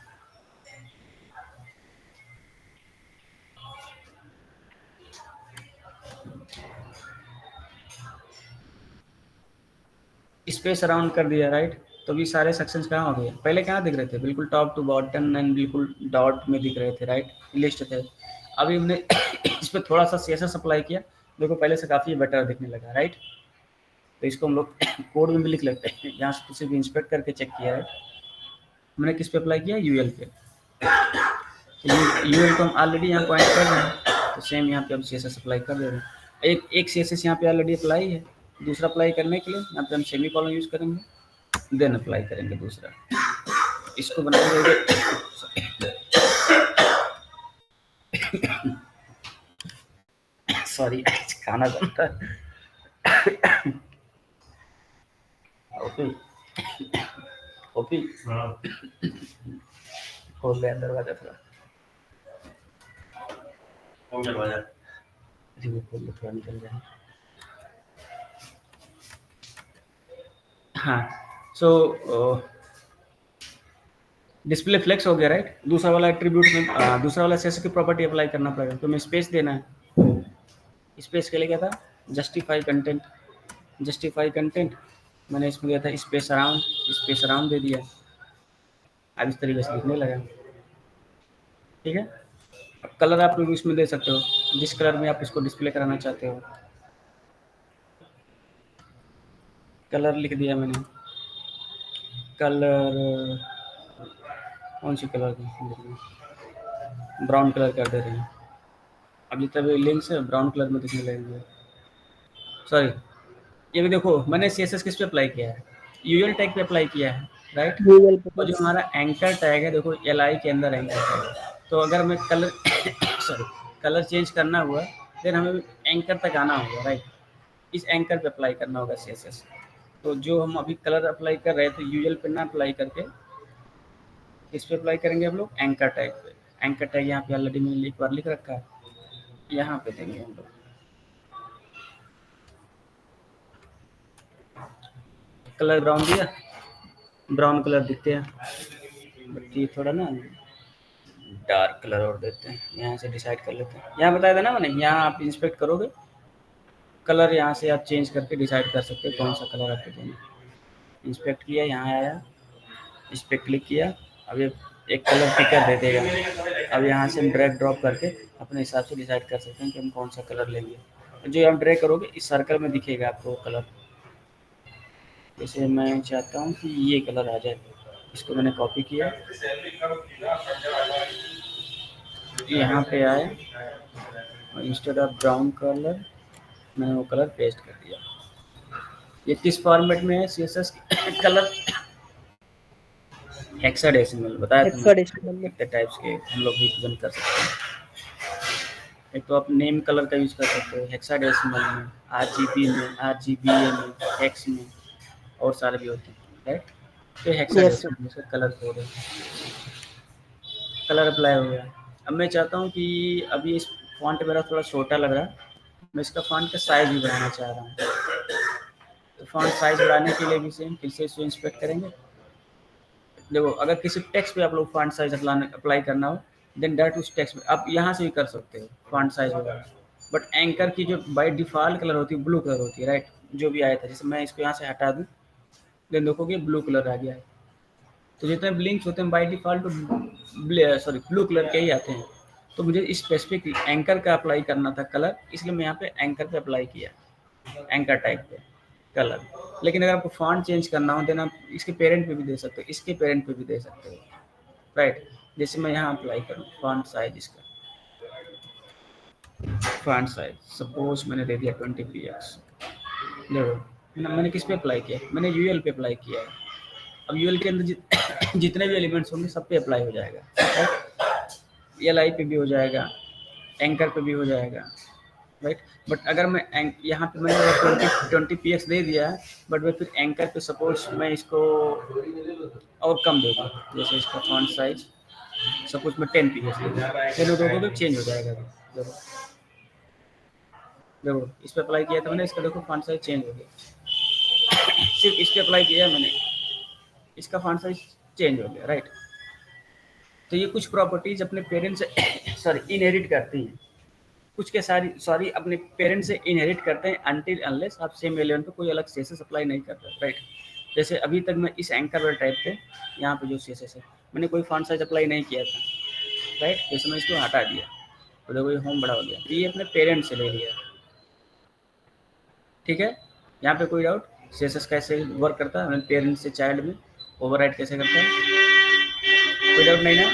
स्पेस अराउंड कर दिया, राइट? तो भी सारे सेक्शंस कहाँ हो गए? पहले कहाँ दिख रहे थे? बिल्कुल टॉप टू बॉटम एंड बिल्कुल डॉट में दिख रहे थे, राइट? लिस्ट थे। अभी हमने इस पर थोड़ा सा CSS अप्लाई किया, देखो पहले से काफ़ी बेटर दिखने लगा, राइट? तो इसको हम लोग कोड में भी लिख लेते हैं, यहाँ से किसी भी इंस्पेक्ट करके चेक किया है हमने, किस पे अप्लाई किया? यूएल पे। तो यूएल को हम ऑलरेडी यहाँ पॉइंट कर रहे हैं, तो सेम यहाँ पे हम CSS अप्लाई कर दे रहे हैं। एक CSS यहाँ पे ऑलरेडी अप्लाई है, दूसरा अप्लाई करने के लिए यहाँ पे हम सेमी कॉलन यूज करेंगे, देन अप्लाई करेंगे दूसरा। इसको बना देंगे, सॉरी खाना बन रहा है। ओपी ओपी खोल दे दरवाजा थोड़ा, दरवाजा खोल दे थोड़ा, निकल जाए। हाँ, सो डिस्प्ले फ्लेक्स हो गया, राइट? दूसरा वाला एट्रीब्यूट में दूसरा वाला CSS की प्रॉपर्टी अप्लाई करना पड़ेगा, तो हमें स्पेस देना है। स्पेस के लिए क्या था? जस्टिफाई कंटेंट, जस्टिफाई कंटेंट मैंने इसमें दिया था स्पेस अराउंड दे दिया। अब इस तरीके से दिखने लगा, ठीक है? अब कलर आप लोग इसमें दे सकते हो, जिस कलर में आप इसको डिस्प्ले कराना चाहते हो। कलर लिख दिया मैंने, कलर कौन सी कलर ब्राउन कलर कर दे रहे हैं। अब जितना भी लिंक्स है ब्राउन कलर में दिखने लगेंगे। सॉरी, ये भी देखो मैंने CSS किस पे अप्लाई किया है, यूएल टैग पे अप्लाई किया है, राइट। गूगल पे और जो हमारा एंकर टैग है देखो LI के अंदर एंकर टैग है, तो अगर मैं कलर सॉरी कलर चेंज करना हुआ फिर हमें एंकर तक आना होगा, राइट। इस एंकर पे अप्लाई करना होगा CSS। तो जो हम अभी कलर अप्लाई कर रहे थे यूएल पे ना अप्लाई करके इस पे अप्लाई करेंगे हम लोग एंकर टैग पे। एंकर टैग यहाँ पे ऑलरेडी मैंने एक बार लिख रखा है, यहाँ पे देंगे हम लोग। कलर ब्राउन दिया, ब्राउन कलर दिखते हैं, बट ये थोड़ा ना डार्क कलर और देते हैं। यहाँ से डिसाइड कर लेते हैं, यहाँ बताया था ना मैंने, यहाँ आप इंस्पेक्ट करोगे कलर, यहाँ से आप चेंज करके डिसाइड कर सकते हो कौन सा कलर आपको देना। इंस्पेक्ट किया, यहाँ आया, इस पर क्लिक किया, अब ये एक कलर पिकर दे देगा। अब यहाँ से हम ड्रैग ड्रॉप करके अपने हिसाब से डिसाइड कर सकते हैं कि हम कौन सा कलर लेंगे। जो आप ड्रैग करोगे इस सर्कल में दिखेगा आपको कलर। जैसे मैं चाहता हूँ कि ये कलर आ जाए, इसको मैंने कॉपी किया, यहाँ पे आए और इंस्टेड ऑफ ब्राउन कलर मैंने वो कलर पेस्ट कर दिया। ये किस फॉर्मेट में है CSS कलर? हेक्साडेसिमल बताया था हेक्साडेसिमल में। कितने टाइप्स के हम लोग रिप्रेजेंट कर सकते हैं। एक तो आप नेम कलर का यूज़ कर सकते हो हेक्साडेसिमल में, RGB में, RGBA में, हेक्स में, और सारे भी होते हैं, राइट। तो हेक्साडेसिमल में कलर कोड है। कलर अप्लाई हो गया। अब मैं चाहता हूँ कि अभी इस फॉन्ट मेरा थोड़ा छोटा लग रहा है, मैं इसका फॉन्ट का साइज़ भी बढ़ाना चाह रहा हूँ। तो फॉन्ट साइज़ बढ़ाने के लिए भी सेम फिर से इसको इंस्पेक्ट करेंगे। देखो अगर किसी टेक्स्ट पे आप लोग फॉन्ट साइज अप्लाई करना हो देन डायरेक्ट उस टेक्स्ट में आप यहाँ से भी कर सकते हो फॉन्ट साइज वगैरह। बट एंकर की जो बाय डिफ़ॉल्ट कलर होती है ब्लू कलर होती है, राइट। जो भी आया था, जैसे मैं इसको यहाँ से हटा दूँ देन देखोगे ब्लू कलर आ गया है। तो जितने भी लिंक्स होते हैं बाय डिफ़ॉल्ट ब्लू कलर के ही आते हैं। तो मुझे स्पेसिफिक एंकर का अप्लाई करना था कलर, इसलिए मैं यहाँ पे एंकर पे अप्लाई किया, एंकर टाइप पे कलर। लेकिन अगर आपको फॉन्ट चेंज करना हो देन आप इसके पेरेंट पे भी दे सकते हो, इसके पेरेंट पे भी दे सकते हो, राइट। जैसे मैं यहाँ अप्लाई करूँ फॉन्ट साइज, इसका फॉन्ट साइज सपोज मैंने दे दिया 20px। देखो मैंने किस पे अप्लाई किया, मैंने यूएल पे अप्लाई किया है। अब यूएल के अंदर जितने भी एलिमेंट्स होंगे सब पे अप्लाई हो जाएगा, राइट। LI पे भी हो जाएगा, एंकर पे भी हो जाएगा, राइट। बट अगर मैं यहाँ पे मैंने 20px दे दिया है, बट मैं फिर एंकर पे सपोज मैं इसको और कम दे दूँ, जैसे इसका फॉन्ट साइज सपोज मैं 10px दे दूँ, फिर देखो चेंज हो जाएगा। देखो देखो इस पर अप्लाई किया था मैंने, इसका देखो फॉन्ट साइज चेंज हो गया। सिर्फ इस पर अप्लाई किया मैंने, इसका फॉन्ट साइज चेंज हो गया, राइट। तो ये कुछ प्रॉपर्टीज अपने पेरेंट्स से इनहेरिट करती हैं, कुछ के सारी अपने पेरेंट्स से इनहेरिट करते हैं अनटिल अनलेस आप सेम एलिमेंट पे कोई अलग CSS अप्लाई नहीं करते, राइट। जैसे अभी तक मैं इस एंकर वाले टाइप पे यहाँ पे जो CSS है मैंने कोई फॉन्ट साइज अप्लाई नहीं किया था, राइट। जैसे मैं इसको हटा दिया तो देखो ये होम बड़ा हो गया, ये अपने पेरेंट्स से ले लिया, ठीक है। यहाँ पे कोई डाउट CSS कैसे वर्क करता है, पेरेंट्स से चाइल्ड में ओवरराइड कैसे करता है, कोई डाउट नहीं ना।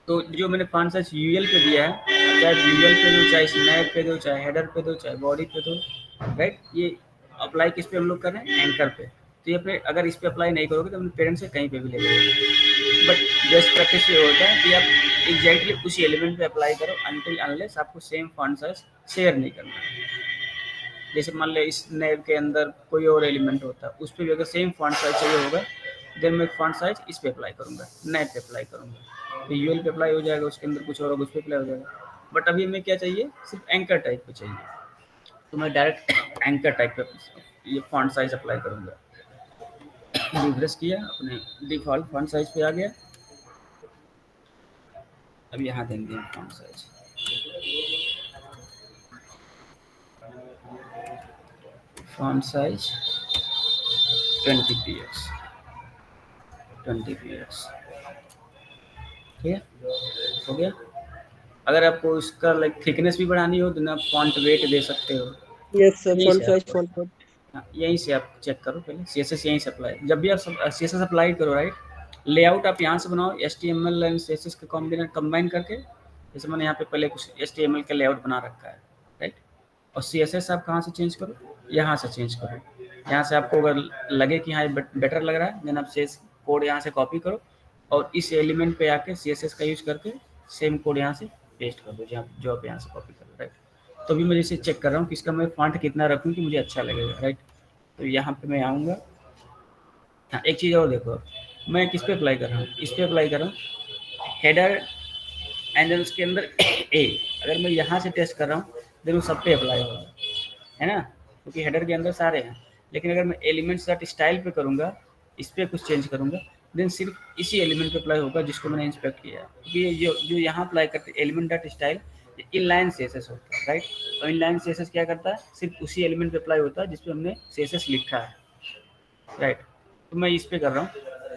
तो जो मैंने फॉन्ट साइज यूएल पे दिया है, चाहे यूएल पे दो, चाहे स्नैप पे दो, चाहे हेडर पे दो, चाहे बॉडी पे दो, राइट। ये अप्लाई किस पे हम लोग कर रहे हैं, एंकर पे। तो ये अपने अगर इस पे अप्लाई नहीं करोगे तो अपने पेरेंट्स से कहीं पे भी ले लेंगे। बट बेस्ट प्रैक्टिस ये होता है कि आप एग्जैक्टली उसी एलिमेंट पे अप्लाई करो अनटिल अनलेस आपको सेम फॉन्ट साइज शेयर नहीं करना है। जैसे मान लो इस नैब के अंदर कोई और एलिमेंट होता है, उस पर भी अगर सेम फॉन्ट साइज चाहिए होगा देन मैं फॉन्ट साइज इस पे अप्लाई करूँगा, नैब पे अप्लाई करूँगा। तो यूएल पे अप्लाई हो जाएगा, उसके अंदर कुछ और होगा उस पर अप्लाई हो जाएगा। बट अभी हमें क्या चाहिए, सिर्फ एंकर टाइप पे चाहिए, तो मैं डायरेक्ट एंकर टाइप पे ये फॉन्ट साइज अप्लाई करूँगा। रिफ्रेश किया, अपने डिफ़ॉल्ट फॉन्ट साइज पे आ गया। अब यहाँ देंगे font size, font size 20px, ठीक है, हो गया। अगर आपको इसका लाइक थिकनेस भी बढ़ानी हो तो ना आप फॉन्ट वेट दे सकते हो, यस सर, नहीं font sir, size font weight. हाँ, यहीं से आप चेक करो पहले, CSS यहीं से अप्लाई, जब भी आप CSS अप्लाई करो राइट, लेआउट आप यहाँ से बनाओ HTML एंड CSS के कंबाइन करके, जैसे मैंने यहाँ पे पहले कुछ HTML का लेआउट बना रखा है राइट, और CSS आप कहाँ से चेंज करो, यहाँ से चेंज करो। यहाँ से आपको अगर लगे कि हाँ ये बेटर लग रहा है, देन आप CSS कोड यहाँ से कॉपी करो और इस एलिमेंट पे आके CSS का यूज करके सेम कोड यहाँ से पेस्ट कर दो, जहाँ जो आप यहाँ से कॉपी कर लो राइट। तो अभी मैं जैसे चेक कर रहा हूँ कि इसका मैं फॉन्ट कितना रखूँ कि मुझे अच्छा लगेगा राइट। तो यहाँ पे मैं आऊँगा, हाँ एक चीज़ और देखो, मैं किस पे अप्लाई कर रहा हूँ, इस पे अप्लाई कर रहा हूँ, हेडर एंड देन उसके अंदर ए, अगर मैं यहाँ से टेस्ट कर रहा हूँ देन वो सब पे अप्लाई होगा, है ना, क्योंकि हेडर के अंदर सारे हैं। लेकिन अगर मैं एलिमेंट्स डॉट स्टाइल पे करूँगा, इस पर कुछ चेंज करूँगा, देन सिर्फ इसी एलिमेंट पे अप्लाई होगा जिसको मैंने इंस्पेक्ट किया है, क्योंकि ये जो यहाँ अप्लाई करते हैं element dot style, inline CSS होता है राइट। और इनलाइन CSS क्या करता है, सिर्फ उसी एलिमेंट पे अप्लाई होता है जिसपे हमने CSS लिखा है राइट। तो मैं इस पे कर रहा हूँ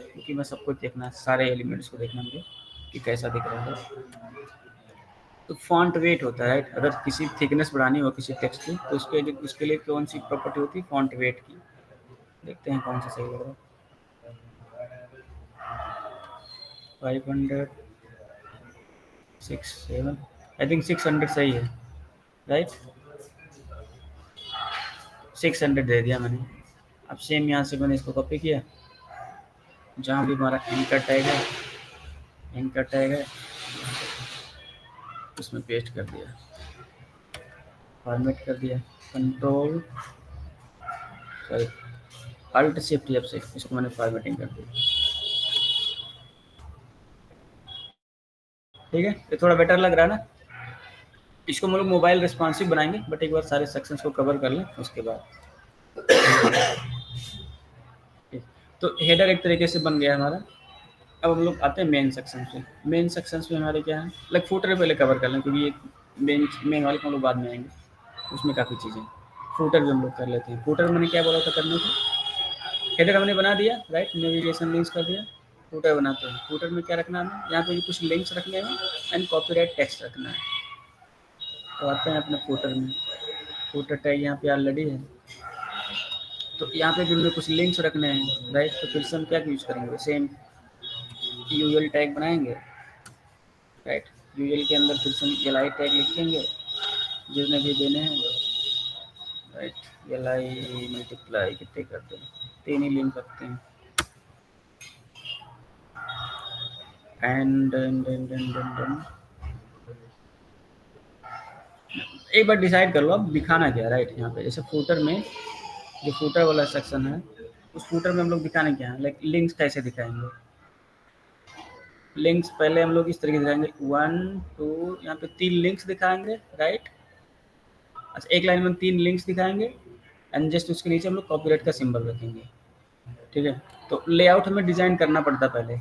क्योंकि मैं सबको देखना है, सारे एलिमेंट्स को देखना मुझे कि कैसा दिख रहा है। तो फॉन्ट वेट होता है राइट, अगर किसी थिकनेस बढ़ानी हो किसी टेक्स्ट की तो उसके लिए कौन सी प्रॉपर्टी होती है, फॉन्ट वेट की। देखते हैं कौन सा सही लग रहा है, 500 6 7 आई थिंक 600 सही है राइट, 600 दे दिया मैंने। अब सेम यहाँ से मैंने इसको कॉपी किया, जहाँ भी हमारा एंकर टैग है उसमें पेस्ट कर दिया, फॉर्मेट कर दिया, control sorry alt shift F6, इसको मैंने फॉर्मेटिंग कर दी। ठीक है, ये थोड़ा बेटर लग रहा है ना। इसको हम लोग मोबाइल रिस्पॉन्सिव बनाएंगे, बट एक बार सारे सेक्शंस को कवर कर लें उसके बाद। तो हेडर एक तरीके से बन गया हमारा। अब हम लोग आते हैं मेन सेक्शन पे। मेन सेक्शंस में हमारे क्या है, लाइक फुटर पहले कवर कर लें क्योंकि ये मेन वाले हम लोग बाद में आएंगे, उसमें काफ़ी चीज़ें। फुटर भी हम लोग कर लेते हैं। फुटर मैंने क्या बोला था करने को, हेडर हमने बना दिया राइट, नेविगेशन लिंक्स कर दिया, फुटर बनाते हैं। फुटर में क्या रखना है, यहाँ पे कुछ लिंक्स रखने हैं एंड कॉपीराइट टेक्स्ट रखना है। तो आते हैं अपने फुटर में, फुटर टैग यहाँ पे ऑलरेडी है, तो यहाँ पे भी हमें कुछ लिंक्स रखने हैं राइट। तो फिर से हम क्या यूज़ करेंगे, सेम यूएल टैग बनाएंगे राइट। यूएल के अंदर फिर से हम एल टैग लिखेंगे जितने भी देने हैं राइट। एल मल्टीप्लाई कितने करते हैं, 3 ही लिंक रखते हैं। एंड एक बार डिसाइड कर लो अब दिखाना क्या है राइट। यहाँ पे जैसे फुटर में जो फुटर वाला सेक्शन है, उस फुटर में हम लोग दिखाने क्या है, लाइक लिंक्स कैसे दिखाएंगे। लिंक्स पहले हम लोग इस तरीके से दिखाएंगे, 1 2, यहाँ पे 3 लिंक्स दिखाएंगे राइट। अच्छा, एक लाइन में 3 लिंक्स दिखाएंगे एंड जस्ट उसके नीचे हम लोग कॉपीराइट का सिंबल रखेंगे। ठीक है, तो लेआउट हमें डिज़ाइन करना पड़ता है पहले,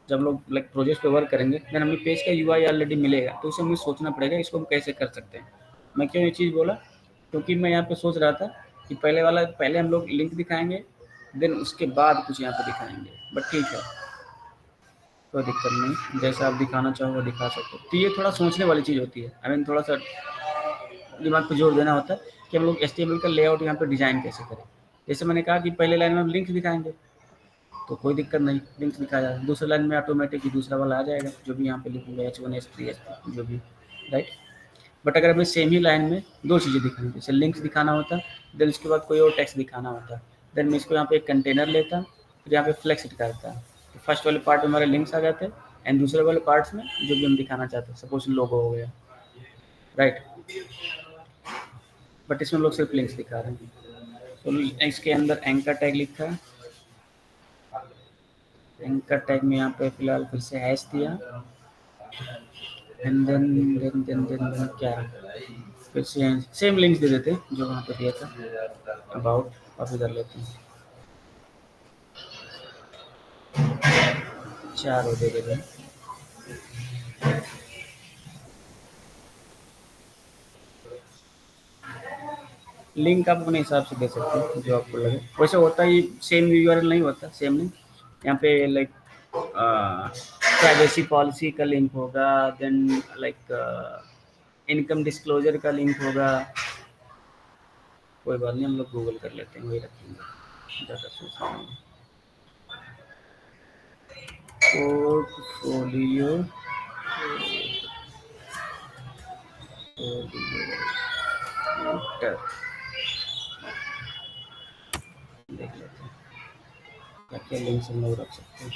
जब लोग लाइक प्रोजेक्ट पे वर्क करेंगे देन हमें पेज का यूआई ऑलरेडी मिलेगा, तो उसे हमें सोचना पड़ेगा इसको हम कैसे कर सकते हैं। मैं क्यों ये चीज़ बोला, क्योंकि मैं यहाँ पे सोच रहा था कि पहले हम लोग लिंक दिखाएंगे देन उसके बाद कुछ यहाँ पे दिखाएंगे, बट ठीक है कोई दिक्कत नहीं, जैसा आप दिखाना चाहो वो दिखा सकते हो। तो ये थोड़ा सोचने वाली चीज़ होती है, आई मीन थोड़ा सा दिमाग पे जोर देना होता है कि हम लोग HTML का लेआउट यहाँ पे डिज़ाइन कैसे करें। जैसे मैंने कहा कि पहले लाइन में हम लिंक दिखाएंगे तो कोई दिक्कत नहीं, लिंक्स दिखाया जाएगा। दूसरी लाइन में ऑटोमेटिक ही दूसरा वाला आ जाएगा जो भी यहाँ पे लिखूंगा, H1 H3 H2 जो भी राइट। बट अगर हमें सेम ही लाइन में 2 चीज़ें दिखानी, जैसे लिंक्स दिखाना होता देन उसके बाद कोई और टेक्स्ट दिखाना होता, देन मैं इसको यहाँ पे एक कंटेनर लेता फिर यहाँ पे फ्लेक्स करता। तो फर्स्ट वाले पार्ट में हमारे लिंक्स आ जाते एंड दूसरे वाले पार्ट्स में जो भी हम दिखाना चाहते हैं, सपोज लोगो हो गया राइट, बट इसमें हम लोग सिर्फ लिंक्स दिखा रहे हैं। तो इसके अंदर एंकर टैग लिखा है, एंकर टैग में यहाँ पे फिलहाल फिर से हैश दिया एंड देन क्या फिर से सेम लिंक्स दे देते जो वहाँ पे दिया था, अबाउट कॉपी कर लेते हैं, 4 हो दे देते हैं। लिंक आप अपने हिसाब से दे सकते हैं जो आपको लगे, वैसे होता ही सेम यूआरएल नहीं होता, सेम लिंक यहाँ पे लाइक प्राइवेसी पॉलिसी का लिंक होगा, देन लाइक इनकम डिस्क्लोजर का लिंक होगा, कोई बात नहीं, हम लोग गूगल कर लेते हैं, वही रखेंगे, ज़्यादा सोचना नहीं। पोर्टफोलियो ट्विटर देख लेते हैं क्या क्या लिंक्स हम लोग रख सकते हैं।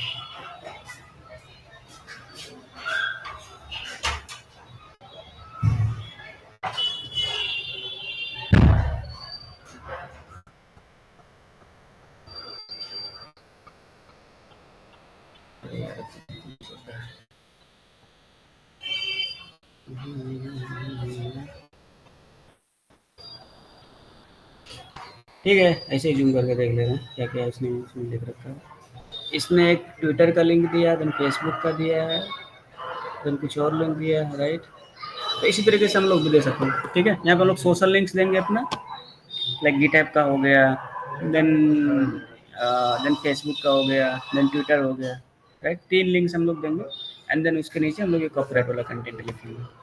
अरे यार, ठीक है, ऐसे ही जूम करके देख ले रहे हैं क्या क्या इसने इसमें लिख रखा है। इसने एक ट्विटर का लिंक दिया, देन फेसबुक का दिया है, देन कुछ और लिंक दिया है, राइट। तो इसी तरीके से हम लोग भी दे सकते हैं, ठीक है। यहाँ पे हम लोग सोशल लिंक्स देंगे अपना, लाइक गिटहब का हो गया, देन देन फेसबुक का हो गया, देन ट्विटर हो गया, राइट। 3 लिंक्स हम लोग देंगे एंड देन उसके नीचे हम लोग ये कॉपीराइट वाला कंटेंट लिखेंगे।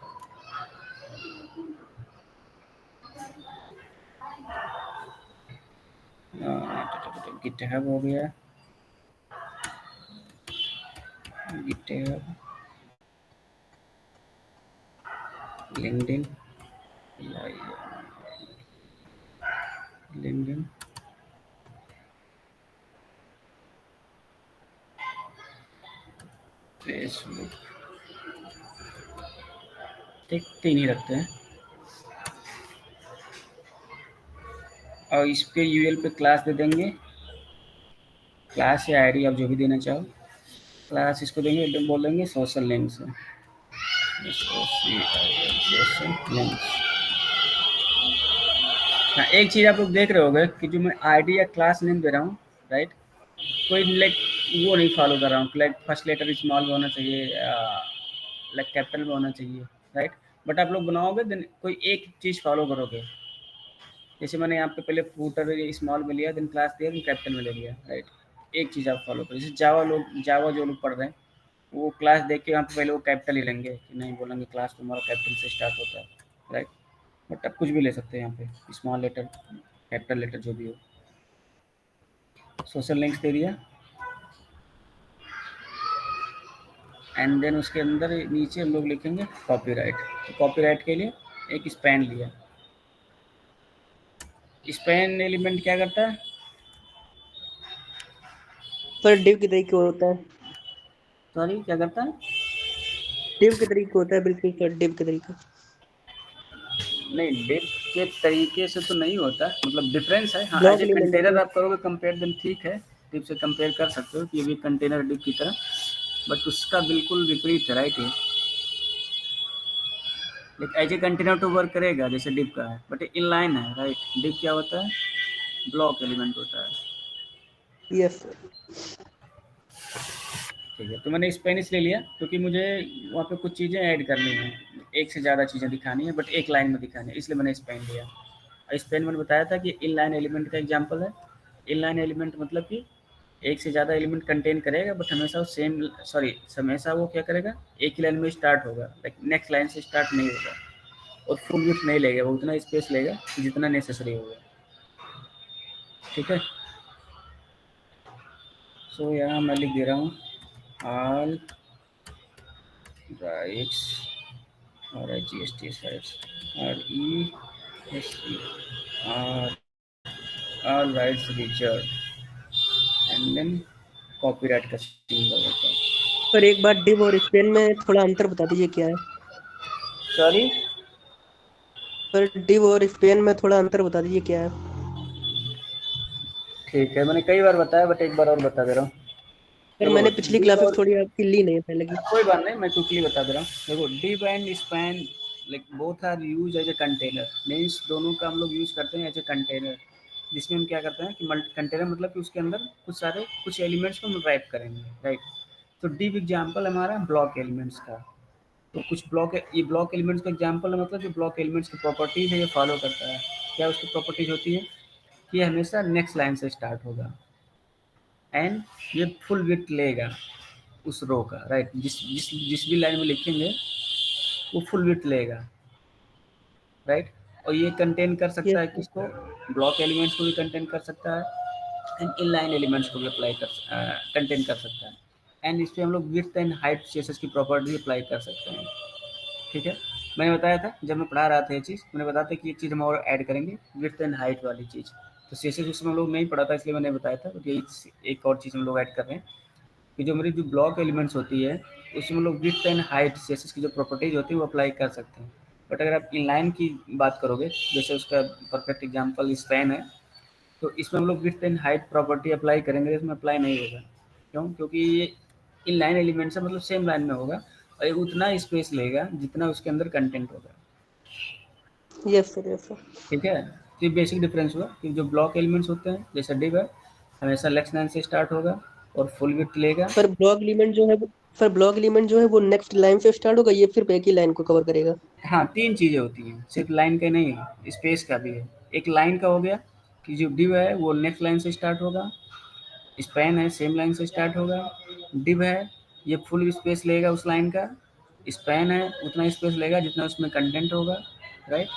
गिटहब हो गया, गिटहब, लिंक्डइन, लिंक्डइन, फेसबुक, ठीक, 3 ही रखते हैं। और इस पे यूएल पे क्लास दे देंगे, क्लास या आईडी आप जो भी देना चाहो। क्लास इसको देंगे, एकदम बोल देंगे सोशल लिंक्स, सोशल लिंक्स। हाँ, एक चीज़ आप लोग देख रहे होगे कि जो मैं आईडी या क्लास नेम दे रहा हूँ, राइट, कोई लाइक वो नहीं फॉलो कर रहा हूँ, लाइक फर्स्ट लेटर स्मॉल में होना चाहिए, लाइक कैपिटल में होना चाहिए, राइट। बट आप लोग बनाओगे देन कोई एक चीज़ फॉलो करोगे। जैसे मैंने यहाँ पे पहले फूटर स्मॉल में लिया, देन क्लास दिया, देन कैपिटल में ले लिया, राइट। एक चीज़ आप फॉलो करो। जैसे जावा जो लोग पढ़ रहे हैं वो क्लास देख के यहाँ पे पहले वो कैपिटल ही लेंगे, कि नहीं बोलेंगे क्लास तुम्हारा कैपिटल से स्टार्ट होता है, राइट। बट आप कुछ भी ले सकते हैं यहाँ पे, स्मॉल लेटर, कैपिटल लेटर, जो भी हो। सोशल लिंक्स दे दिया एंड देन उसके अंदर नीचे हम लोग लिखेंगे कॉपीराइट। तो कॉपीराइट के लिए एक स्पैन लिया। स्पैन एलिमेंट क्या करता है? पर डिव के तरीके होता है, सॉरी, क्या करता है? डिव के तरीके होता है, बिल्कुल सर, डिव के तरीके। नहीं, डिव के तरीके से तो नहीं होता, मतलब डिफरेंस है। हाँ, block as a element container होता है। आप करोगे कंपेयर, देन ठीक है, डिव से कंपेयर कर सकते हो कि ये भी कंटेनर डिव की तरह, बट उसका बिल्कुल विपरीत है, right. Like as a container तो वर्क करेगा जैसे डिव का है, बट इन लाइन है, राइट। डिव क्या होता है? ब्लॉक एलिमेंट होता है। यस। ठीक है, तो मैंने स्पेनिश ले लिया क्योंकि मुझे वहाँ पे कुछ चीज़ें ऐड करनी है, एक से ज़्यादा चीज़ें दिखानी है, बट एक लाइन में दिखानी है, इसलिए मैंने स्पेन लिया। और स्पेन मैंने बताया था कि इन लाइन एलिमेंट का एग्जांपल है। इन लाइन एलिमेंट मतलब कि एक से ज़्यादा एलिमेंट कंटेन करेगा, बट हमेशा वो हमेशा वो क्या करेगा, एक ही लाइन में स्टार्ट होगा, लाइक नेक्स्ट लाइन से स्टार्ट नहीं होगा, और फुल विड्थ नहीं लेगा, वो उतना स्पेस लेगा जितना नेसेसरी होगा, ठीक है। सो यहाँ मैं लिख दे रहा हूँ ऑल राइट्स, और G S T rights, R E S E, R all rights reserve, and then copyright का सिंबल होता है। पर एक बार डिव और स्पेन में थोड़ा अंतर बता दीजिए क्या है। सॉरी, पर डिव और स्पेन में थोड़ा अंतर बता दीजिए क्या है। ठीक है, मैंने कई बार बताया, बट एक बार और बता दे रहा हूँ। पर देखो, मैंने पिछली डिव क्लासेस और थोड़ी आपकी ली नहीं है पहले की। कोई बात नहीं, मैं क्विकली बता दे रहा हूँ। देखो, div and span like both are use as a container, means दोनों का हम लोग यूज करते हैं एज ए कंटेनर, जिसमें हम क्या करते हैं कि मल्टी कंटेनर मतलब कि उसके अंदर कुछ एलिमेंट्स को हम रैप करेंगे, राइट। तो डिव एग्जाम्पल हमारा ब्लॉक एलिमेंट्स का, तो कुछ ये ब्लॉक एलिमेंट्स का एग्जाम्पल है, मतलब जो ब्लॉक एलिमेंट्स की प्रॉपर्टीज है ये फॉलो करता है। क्या उसकी प्रॉपर्टीज होती है कि ये हमेशा नेक्स्ट लाइन से स्टार्ट होगा एंड ये फुल विड्थ लेगा उस रो का, राइट। जिस भी लाइन में लिखेंगे वो फुल विड्थ लेगा, राइट। और ये कंटेन कर सकता है Yes. किसको, ब्लॉक एलिमेंट्स को भी कंटेन कर सकता है एंड इनलाइन एलिमेंट्स को भी अप्लाई कर कंटेन कर सकता है। एंड इस पे हम लोग विड्थ एंड हाइट सीएसएस की प्रॉपर्टी अप्लाई कर सकते हैं। ठीक है, मैंने बताया था जब मैं पढ़ा रहा था ये चीज़, मैंने बताया था कि एक चीज़ हम और ऐड करेंगे, विड्थ एंड हाइट वाली चीज़। तो सीएसएस उसमें हम लोग नहीं पढ़ा था इसलिए मैंने बताया था, बट यही एक और चीज़ हम लोग ऐड कर रहे हैं कि जो मेरी जो ब्लॉक एलिमेंट्स होती है उसमें हम लोग विड्थ एंड हाइट सीएसएस की जो प्रॉपर्टीज होती है वो अप्लाई कर सकते हैं। बट अगर आप इनलाइन की बात करोगे, जैसे उसका परफेक्ट एग्जांपल स्पैन है, तो इसमें हम लोग width and height property apply करेंगे, इसमें अप्लाई नहीं होगा। क्यों? क्योंकि ये इनलाइन एलिमेंट्स है, मतलब सेम लाइन में होगा और ये उतना स्पेस लेगा जितना उसके अंदर कंटेंट होगा। Yes, sir. Yes, sir. ठीक है, तो ये बेसिक डिफरेंस हुआ कि जो ब्लॉक एलिमेंट्स होते हैं जैसे डिव है, हमेशा लेफ्ट लाइन से स्टार्ट होगा और फुल विड्थ लेगा। पर ब्लॉक एलिमेंट जो है वो नेक्स्ट लाइन से स्टार्ट होगा, ये सिर्फ एक ही लाइन को कवर करेगा। हाँ, 3 चीज़ें होती हैं, सिर्फ लाइन का नहीं है, स्पेस का भी है। एक लाइन का हो गया कि जो डिव है वो नेक्स्ट लाइन से स्टार्ट होगा, स्पैन है सेम लाइन से स्टार्ट होगा, डिव है ये फुल स्पेस लेगा उस लाइन का, स्पैन है उतना स्पेस लेगा जितना उसमें कंटेंट होगा, राइट।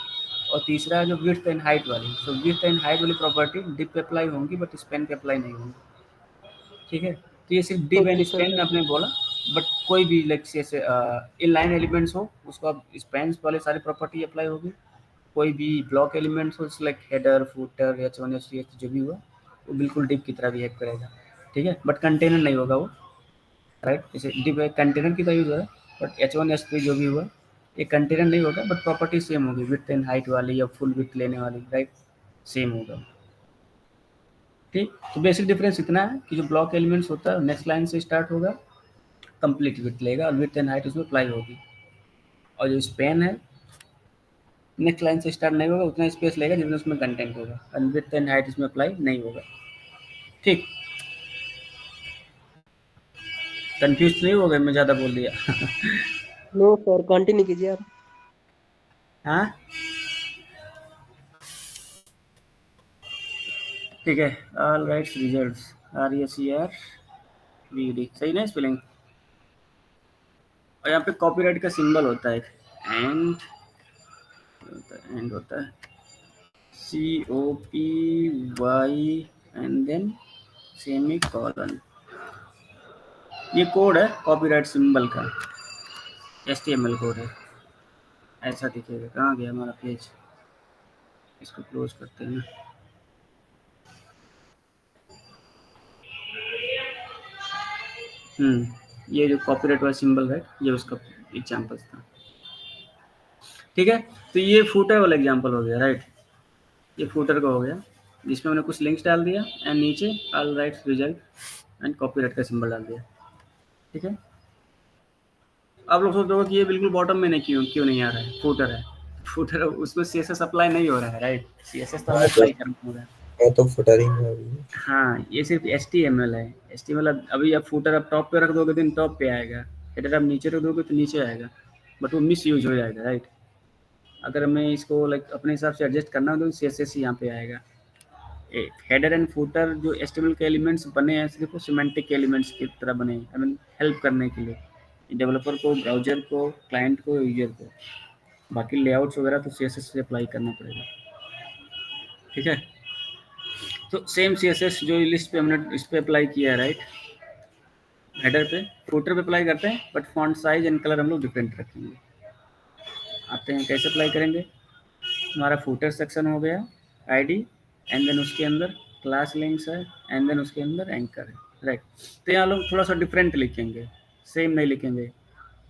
और तीसरा जो विड्थ एंड हाइट वाली, तो विड्थ एंड हाइट वाली प्रॉपर्टी डिव पे अप्लाई होंगी बट स्पैन पे अप्लाई नहीं होंगी। ठीक है, तो ये सिर्फ div and okay sir. Span आपने बोला, बट कोई भी लाइक जैसे इनलाइन एलिमेंट्स हो उसको आप स्पैन वाले सारी प्रॉपर्टी अप्लाई होगी। कोई भी ब्लॉक एलिमेंट्स हो like header footer H1 H3 जो भी हुआ वो बिल्कुल डिव की तरह बिहेव करेगा। ठीक है, बट कंटेनर नहीं होगा वो, राइट। जैसे डिव कंटेनर की तरह यूज हो रहा है बट H1 H3 जो भी हुआ ये कंटेनर नहीं होगा, बट प्रॉपर्टी सेम होगी, विड्थ एंड हाइट वाली या फुल विड्थ लेने वाली, राइट, सेम होगा। ठीक, तो बेसिक डिफरेंस इतना है कि जो ब्लॉक एलिमेंट्स होता है नेक्स्ट लाइन से स्टार्ट होगा, कंप्लीट विड्थ लेगा और विड्थ एंड हाइट उसमें अप्लाई होगी। और जो स्पैन है नेक्स्ट लाइन से स्टार्ट नहीं होगा, उतना स्पेस लेगा जितना उसमें कंटेंट होगा, और विड्थ एंड हाइट इसमें अप्लाई नहीं होगा। ठीक, कंफ्यूज नहीं हो गए, मैं ज़्यादा बोल दिया? नो सर, कंटिन्यू कीजिए आप। हाँ, ठीक है। ऑल राइट्स रिजल्ट्स RESER सही ना स्पेलिंग। और यहाँ पे कॉपीराइट का सिंबल होता है एंड होता है COPY and then semicolon. ये कोड है कॉपीराइट सिंबल का, HTML कोड है, ऐसा दिखेगा। कहाँ गया हमारा पेज, इसको क्लोज करते हैं। ये जो कॉपीराइट वाला सिंबल है ये उसका एग्जांपल था। ठीक है, तो ये फूटर वाला एग्जांपल हो गया, राइट। ये फूटर का हो गया जिसमें मैंने कुछ लिंक्स डाल दिया एंड नीचे all rights result and copyright का सिंबल डाल दिया। ठीक है, आप लोग सोच रहे हो कि ये बिल्कुल बॉटम में नहीं, क्यों नहीं आ रहा है, फूटर है। फूटर उसमें CSS अप्लाई नहीं हो रहा है, राइट, CSS तो हमें अप्लाई करना होगा। तो फुटरिंग है अभी। हाँ, ये सिर्फ HTML है। HTML अभी आप फूटर आप टॉप पे रख दोगे तो टॉप पे आएगा, हेडर आप नीचे रख दोगे तो नीचे आएगा, बट वो मिस यूज हो जाएगा, राइट। अगर मैं इसको लाइक अपने हिसाब से एडजस्ट करना हो तो CSS ही यहाँ पे आएगा। हेडर एंड फूटर जो HTML के एलिमेंट्स बने हैं सिर्फ सिमेंटिक एलिमेंट्स की तरह बने हैं, आई मीन हेल्प करने के लिए डेवलपर को, ब्राउजर को, क्लाइंट को, यूजर को। बाकी लेआउट्स वगैरह तो CSS से अप्लाई करना पड़ेगा। ठीक है, तो सेम CSS जो लिस्ट पे हमने इस पे अप्लाई किया है, राइट, हेडर पे, फुटर पे अप्लाई करते हैं, but font size and colour हम लोग डिफरेंट रखेंगे। आते हैं कैसे अप्लाई करेंगे। हमारा फुटर सेक्शन हो गया, आईडी एंड देन उसके अंदर क्लास लिंक्स है एंड देन उसके अंदर एंकर है, राइट। तो यहाँ लोग थोड़ा सा डिफरेंट लिखेंगे, सेम नहीं लिखेंगे।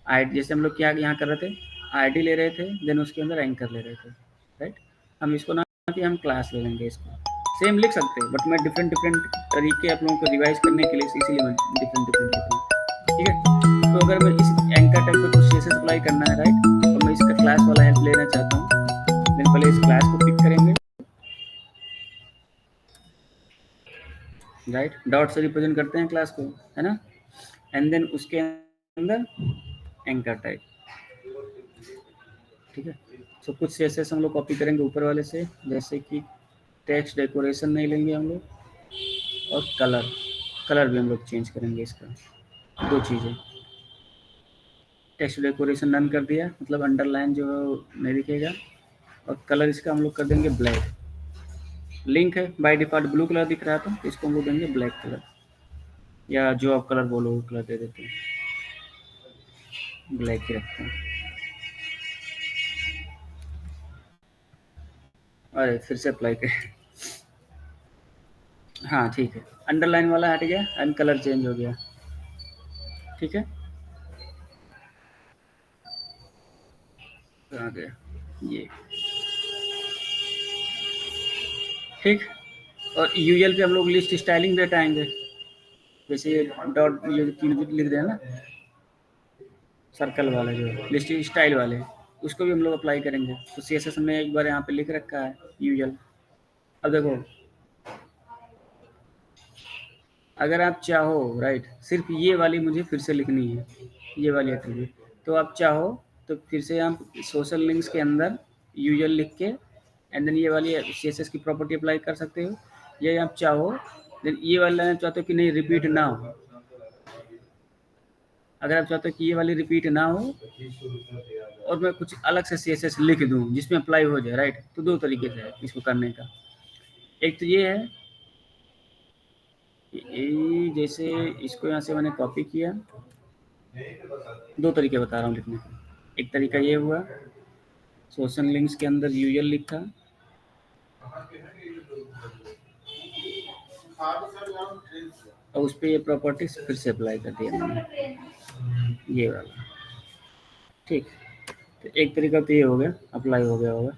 आईडी जैसे हम लोग क्या यहाँ कर रहे थे, आईडी ले रहे थे देन उसके अंदर एंकर ले रहे थे, राइट। हम इसको ना कि हम क्लास ले लेंगे, इसको सेम लिख सकते हैं बट मैं डिफरेंट तरीके आप लोगों को रिवाइज करने के लिए इसीलिए मैं डिफरेंट लिख रहा हूँ। ठीक है, तो अगर मैं इस एंकर टाइप पे कुछ CSS अप्लाई करना है, राइट, तो मैं इसका क्लास वाला हेल्प लेना चाहता हूँ। देन पहले इस क्लास को पिक करेंगे, राइट, डॉट से रिप्रेजेंट करते हैं क्लास को, है ना, एंड देन उसके अंदर एंकर टाइप। ठीक है, तो कुछ CSS हम लोग कॉपी करेंगे ऊपर वाले से, जैसे कि टेक्स्ट डेकोरेशन नहीं लेंगे हम लोग, और कलर भी हम लोग चेंज करेंगे इसका, 2 चीज़ें। टेक्स्ट डेकोरेशन डन कर दिया, मतलब अंडरलाइन जो नहीं दिखेगा, और कलर इसका हम लोग कर देंगे ब्लैक। लिंक है बाय डिफ़ॉल्ट ब्लू कलर दिख रहा था, तो इसको हम लोग देंगे ब्लैक कलर, या जो आप कलर बोलो वो कलर दे देते हैं, ब्लैक ही रखते हैं। अरे फिर से अप्लाई करें। हाँ ठीक है, अंडरलाइन वाला हट गया एंड कलर चेंज हो गया। ठीक है, कहाँ गया ये, ठीक। और यूएल पे हम लोग लिस्ट स्टाइलिंग भी हटाएंगे, जैसे ये डॉट ये 3 लिख रहे हैं ना, सर्कल वाले जो लिस्ट स्टाइल वाले, उसको भी हम लोग अप्लाई करेंगे। तो CSS हमने एक बार यहाँ पे लिख रखा है यूएल। अब देखो, अगर आप चाहो राइट, सिर्फ ये वाली मुझे फिर से लिखनी है, ये वाली एट्रीब्यूट, तो आप चाहो तो फिर से आप सोशल लिंक्स के अंदर यूएल लिख के एंड देन ये वाली CSS की प्रॉपर्टी अप्लाई कर सकते हो, या आप चाहो देन ये वाली लाइन चाहते हो कि नहीं रिपीट ना हो, अगर आप चाहते हो कि ये वाली रिपीट ना हो और मैं कुछ अलग से CSS लिख दूं जिसमें अप्लाई हो जाए राइट, तो 2 तरीके से है इसको करने का। एक तो ये है, जैसे इसको यहाँ से मैंने कॉपी किया, 2 तरीके बता रहा हूँ लिखने का। एक तरीका ये हुआ, सोशल लिंक्स के अंदर यूएल लिखा, और उस पर ये प्रॉपर्टीज फिर से अप्लाई कर दिया मैंने, ये वाला। ठीक, तो एक तरीका तो ये हो गया, अप्लाई हो गया होगा,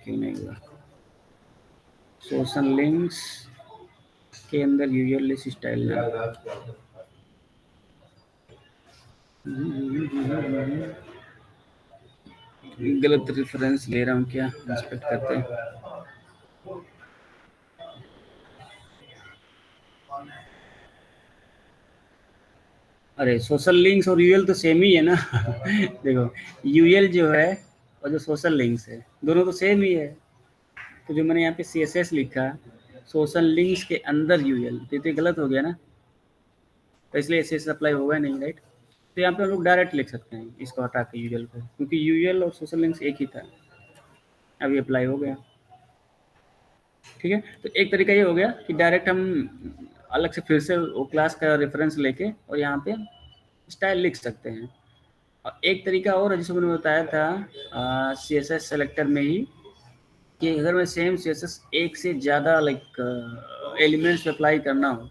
क्यों नहीं हुआ। सोशल लिंक्स के अंदर यूएल लिस्ट स्टाइल ना, गलत रेफरेंस ले रहा हूँ क्या, इंस्पेक्ट करते हैं। अरे सोशल लिंक्स और यूएल तो सेम ही है ना। देखो यूएल जो है और जो सोशल लिंक्स है दोनों तो सेम ही है, तो जो मैंने यहाँ पे CSS लिखा सोशल लिंक्स के अंदर यूएल, तो ये गलत हो गया ना, तो इसलिए CSS अप्लाई होगा नहीं राइट। तो यहाँ पे हम लोग डायरेक्ट लिख सकते हैं इसको हटा के यूएल को, क्योंकि यूएल और सोशल लिंक्स एक ही था, अभी अप्लाई हो गया। ठीक है, तो एक तरीका ये हो गया कि डायरेक्ट हम अलग से फिर से वो क्लास का रेफरेंस लेके और यहाँ पे स्टाइल लिख सकते हैं। और एक तरीका और है जिसको मैंने बताया था CSS सेलेक्टर में ही, कि अगर मैं सेम CSS एक से ज़्यादा लाइक एलिमेंट्स पे अप्लाई करना हो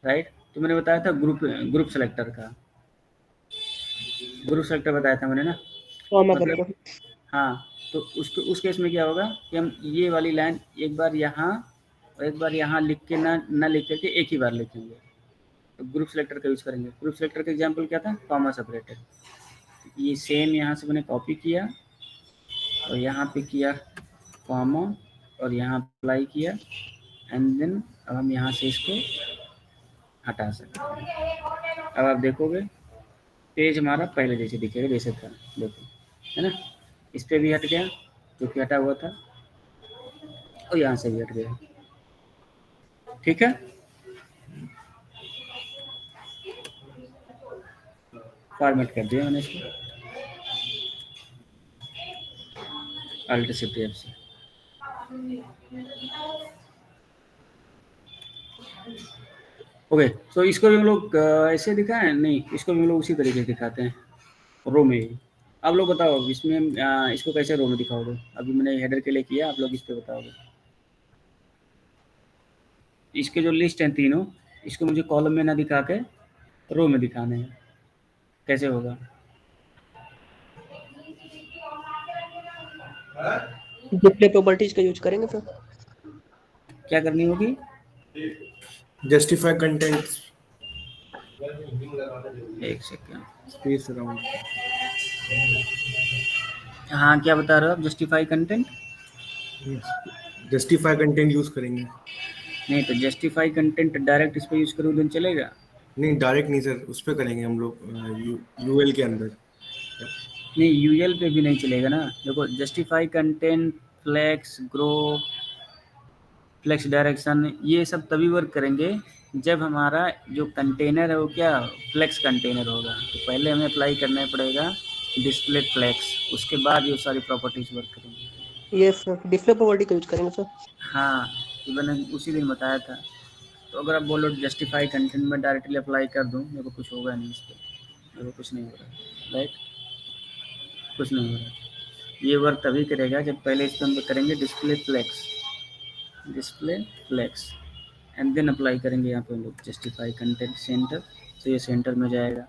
राइट, तो मैंने बताया था ग्रुप सेलेक्टर का, ग्रुप सेलेक्टर बताया था मैंने ना, मतलब हाँ, तो उसको उस केस में क्या होगा कि हम ये वाली लाइन एक बार यहाँ और एक बार यहाँ लिख के ना लिख करके एक ही बार लिखेंगे, तो ग्रुप सेलेक्टर का यूज़ करेंगे। ग्रुप सेलेक्टर का एग्जांपल क्या था, कॉमा सेपरेटर। ये सेम यहाँ से मैंने कॉपी किया और यहाँ पे किया कॉमा और यहाँ अप्लाई किया एंड देन अब हम यहाँ से इसको हटा सकते हैं। अब आप देखोगे पेज हमारा पहले जैसे दिखेगा, जैसे था, देखो है ना, इस पे भी हट गया जो कि हटा हुआ था और यहाँ से भी हट गया। ठीक है, फॉर्मेट कर दिया मैंने इसको अल्ट शिफ्ट एफ से। ओके, तो इसको भी हम लोग ऐसे दिखाएं, नहीं इसको भी हम लोग उसी तरीके से दिखाते हैं रो में ही। आप लोग बताओ इसमें इसको कैसे रो में दिखाओगे, अभी मैंने हेडर के लिए किया, आप लोग इस पे बताओगे। इसके जो लिस्ट हैं तीनों, इसको मुझे कॉलम में ना दिखा के रो में दिखाने हैं, कैसे होगा। डिस्प्ले प्रॉपर्टीज का यूज करेंगे फिर, क्या करनी होगी, जस्टिफाई कंटेंट, एक सेकेंड, स्पेस अराउंड। हाँ क्या बता रहे हो आप, justify content, justify content use करेंगे। नहीं तो जस्टिफाई कंटेंट डायरेक्ट इस पर यूज करूँ तो चलेगा, नहीं डायरेक्ट नहीं सर, उस पर करेंगे हम लोग यूएल के अंदर। नहीं यूएल पे भी नहीं चलेगा ना। देखो justify content, flex, grow, flex direction, ये सब तभी वर्क करेंगे जब हमारा जो कंटेनर है वो क्या फ्लेक्स कंटेनर होगा। तो पहले हमें अप्लाई करना पड़ेगा डिस्प्ले फ्लेक्स, उसके बाद ये सारी प्रॉपर्टीज वर्क करेंगी। ये सर डिस्प्ले प्रॉपर्टी का यूज करेंगे सर। हाँ, ये मैंने उसी दिन बताया था। तो अगर आप बोलो जस्टिफाई कंटेंट में डायरेक्टली अप्लाई कर दूँ, मेरे को कुछ होगा नहीं इस पर, मेरे को कुछ नहीं हो रहा, राइट, कुछ नहीं हो रहा। ये वर्क तभी करेगा जब पहले इस पर हम करेंगे display flex, display flex, and then apply करेंगे यहाँ पे हम लोग जस्टिफाई कंटेंट सेंटर, तो ये सेंटर में जाएगा।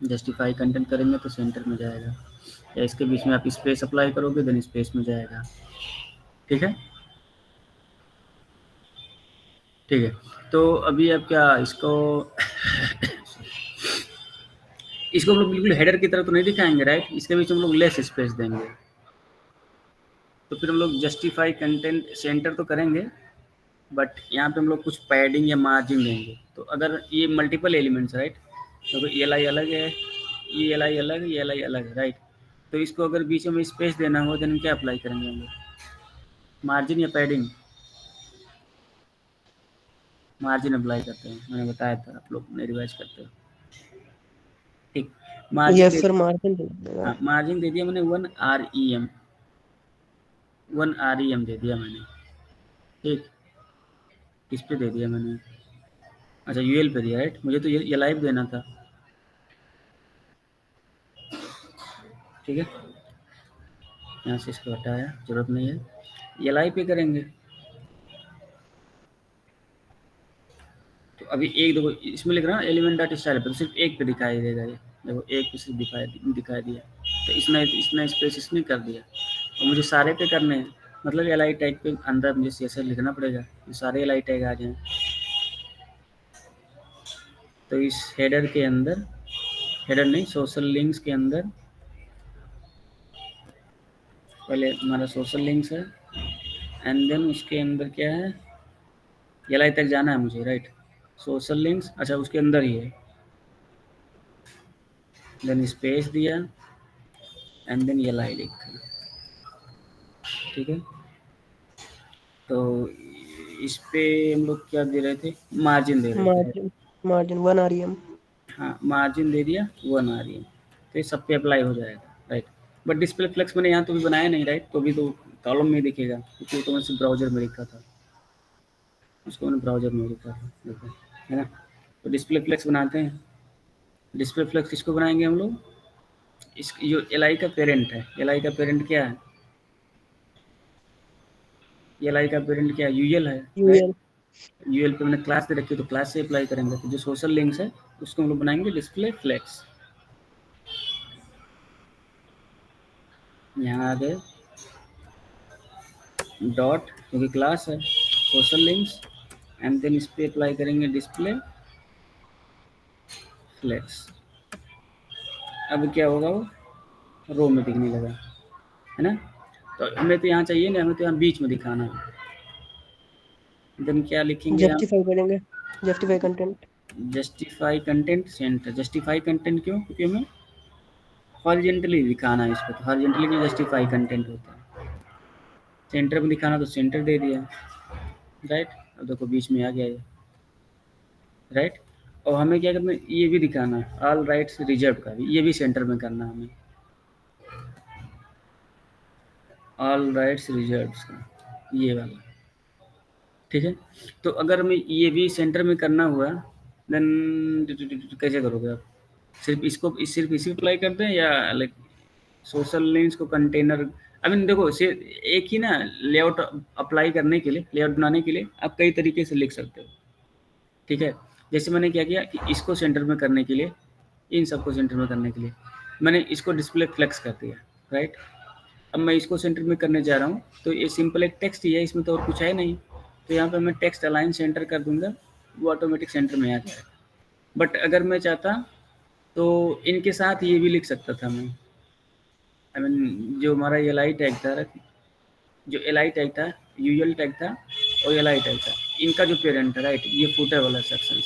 जस्टिफाई कंटेंट करेंगे तो सेंटर में जाएगा, या इसके बीच में आप स्पेस अप्लाई करोगे देन स्पेस में जाएगा। ठीक है, ठीक है। तो अभी अब क्या इसको इसको हम लोग बिल्कुल हेडर की तरह तो नहीं दिखाएंगे, राइट, इसके बीच में हम लोग लेस स्पेस देंगे। तो फिर हम लोग जस्टिफाई कंटेंट सेंटर तो करेंगे, बट यहाँ पे हम लोग कुछ पैडिंग या मार्जिन देंगे। तो अगर ये मल्टीपल एलिमेंट्स, राइट, तो एल आई अलग है, ये एल आई अलग है, ये एल आई अलग है, राइट, तो इसको अगर बीच में स्पेस देना हो देन क्या अप्लाई करेंगे हम लोग, मार्जिन या पैडिंग? मार्जिन अप्लाई करते हैं, मैंने बताया था, आप लोग नहीं रिवाइज करते हो। ठीक, margin yes sir margin they देगा। हाँ, मार्जिन दे दिया मैंने 1 REM, 1 REM दे दिया मैंने। ठीक, किस पे दे दिया मैंने? अच्छा, यूएल पे दिया, राइट, मुझे तो ये लाइव देना था। ठीक है, यहाँ से इसको हटाया, जरूरत नहीं है, ये लाइव पे करेंगे। तो अभी एक देखो इसमें लिख रहा हूँ एलिमेंट डॉट स्टाइल पे, तो सिर्फ एक पे दिखाई देगा ये, देखो एक पे सिर्फ दिखाई दिया, तो इसने स्पेस इसने कर दिया, और मुझे सारे पे करने हैं, मतलब एल आई टैग पे अंदर मुझे CSS लिखना पड़ेगा, ये सारे एल आई टैग आ जाएँ। तो इस हेडर के अंदर, हेडर नहीं, सोशल लिंक्स के अंदर पहले हमारा सोशल लिंक्स है, एंड देन उसके अंदर क्या है, एल आई तक जाना है मुझे, राइट, सोशल लिंक्स, अच्छा उसके अंदर ही है, देन स्पेस दिया, एंड देन एल आई लिखा। ठीक है, तो इस पे हम लोग क्या दे रहे थे, मार्जिन दे रहे थे, मार्जिन मार्जिन 1 REM। हाँ, मार्जिन दे दिया 1 REM, तो ये सब पे अप्लाई हो जाएगा, राइट। बट डिस्प्ले फ्लेक्स मैंने यहाँ तो भी बनाया नहीं, राइट, तो भी तो कॉलम में दिखेगा, क्योंकि तो मैंने सिर्फ ब्राउजर में लिखा था, उसको मैंने ब्राउजर में लिखा था, देखो, है ना। तो डिस्प्ले फ्लेक्स बनाते हैं, डिस्प्ले फ्लेक्स किसको बनाएंगे हम लोग, इस जो एल आई का पेरेंट है, एल आई का पेरेंट क्या है, एल आई का पेरेंट क्या है, यूएल है, राइट, यूएल। यूएल पे मैंने क्लास दे रखी है, तो क्लास से अप्लाई करेंगे। तो जो सोशल लिंक्स है उसको हम लोग बनाएंगे डिस्प्ले फ्लेक्स। यहाँ आ गए डॉट, क्योंकि क्लास है, सोशल लिंक्स, एंड देन इस पे अप्लाई करेंगे डिस्प्ले फ्लेक्स। अब क्या होगा, वो रो में दिखने लगा, है ना। तो हमें तो यहाँ चाहिए ना, हमें तो यहाँ बीच में दिखाना है, देन क्या लिखेंगे आप, जस्टिफाई करेंगे, justify content. Justify content centre. Justify content क्यों, क्योंकि हमें हॉरिजेंटली दिखाना है इसको, तो हॉरिजेंटली के जस्टिफाई कंटेंट होता है, सेंटर में दिखाना तो सेंटर दे दिया, राइट। अब देखो बीच में आ गया ये, राइट। और हमें क्या करना है, ये भी दिखाना है, ऑल राइट्स रिजर्व का भी, ये भी सेंटर में करना है हमें, ऑल राइट्स रिजर्व का, ये वाला। ठीक है, तो अगर हमें ये भी सेंटर में करना हुआ देन कैसे करोगे आप, सिर्फ इसको सिर्फ इसी अप्लाई करते हैं, या लाइक सोशल लिंक्स को कंटेनर, आई मीन देखो एक ही ना लेआउट अप्लाई करने के लिए, लेआउट बनाने के लिए आप कई तरीके से लिख सकते हो। ठीक है, जैसे मैंने क्या किया कि इसको सेंटर में करने के लिए, इन सबको सेंटर में करने के लिए मैंने इसको डिस्प्ले फ्लेक्स कर दिया, राइट। अब मैं इसको सेंटर में करने जा रहा हूँ, तो ये सिंपल एक टेक्स्ट ही है, इसमें तो और कुछ है नहीं, तो यहाँ पे मैं टेक्स्ट अलाइन सेंटर कर दूंगा, वो ऑटोमेटिक सेंटर में आ जाएगा। बट अगर मैं चाहता तो इनके साथ ये भी लिख सकता था मैं, आई मीन जो हमारा एल आई टैग था, जो एल आई टैग था, यूएल टैग था और एल आई टैग था, इनका जो पेरेंट है, राइट, ये फुटर वाला सेक्शन,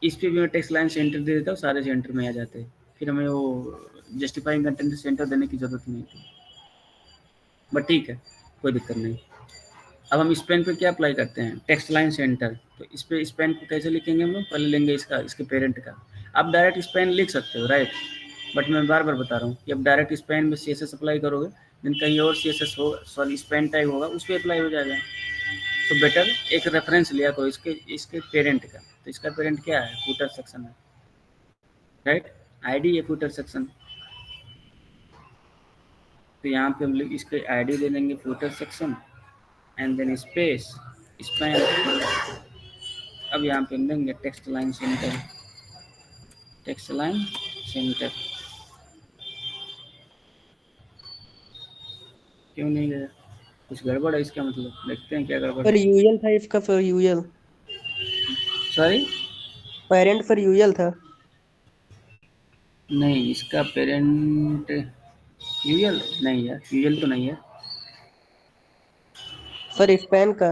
इस पे भी मैं टेक्स्ट लाइन सेंटर दे देता हूँ, सारे सेंटर में आ जाते हैं, फिर हमें वो जस्टिफाइंग कंटेंट सेंटर देने की ज़रूरत नहीं थी, बट ठीक है, कोई दिक्कत नहीं। अब हम स्पेन पे क्या अप्लाई करते हैं, टेक्स्ट लाइन सेंटर। तो इस पे स्पेन को कैसे लिखेंगे हम लोग, पहले लेंगे इसका, इसके पेरेंट का। आप डायरेक्ट स्पैन लिख सकते हो, राइट, बट मैं बार बार बता रहा हूँ कि अब डायरेक्ट स्पैन में CSS अप्लाई करोगे, देन कहीं और CSS हो, सॉरी स्पैन टैग होगा, उस पर अप्लाई हो जाएगा। तो बेटर एक रेफरेंस लिया करो इसके पेरेंट का। तो इसका पेरेंट क्या है? फुटर सेक्शन है, राइट, आईडी है फुटर सेक्शन। तो यहाँ पे हम लोग इसके आईडी दे देंगे footer section and then space span. अब यहाँ पे हम देंगे text line center, text line center. क्यों नहीं गया? कुछ गड़बड़ है इसका मतलब, देखते हैं क्या गड़बड़ पर है। यूएल था इसका, पर यूएल सॉरी, पेरेंट पर यूएल था। नहीं इसका पेरेंट यूएल नहीं है, यूएल तो नहीं है। सर स्पैन का।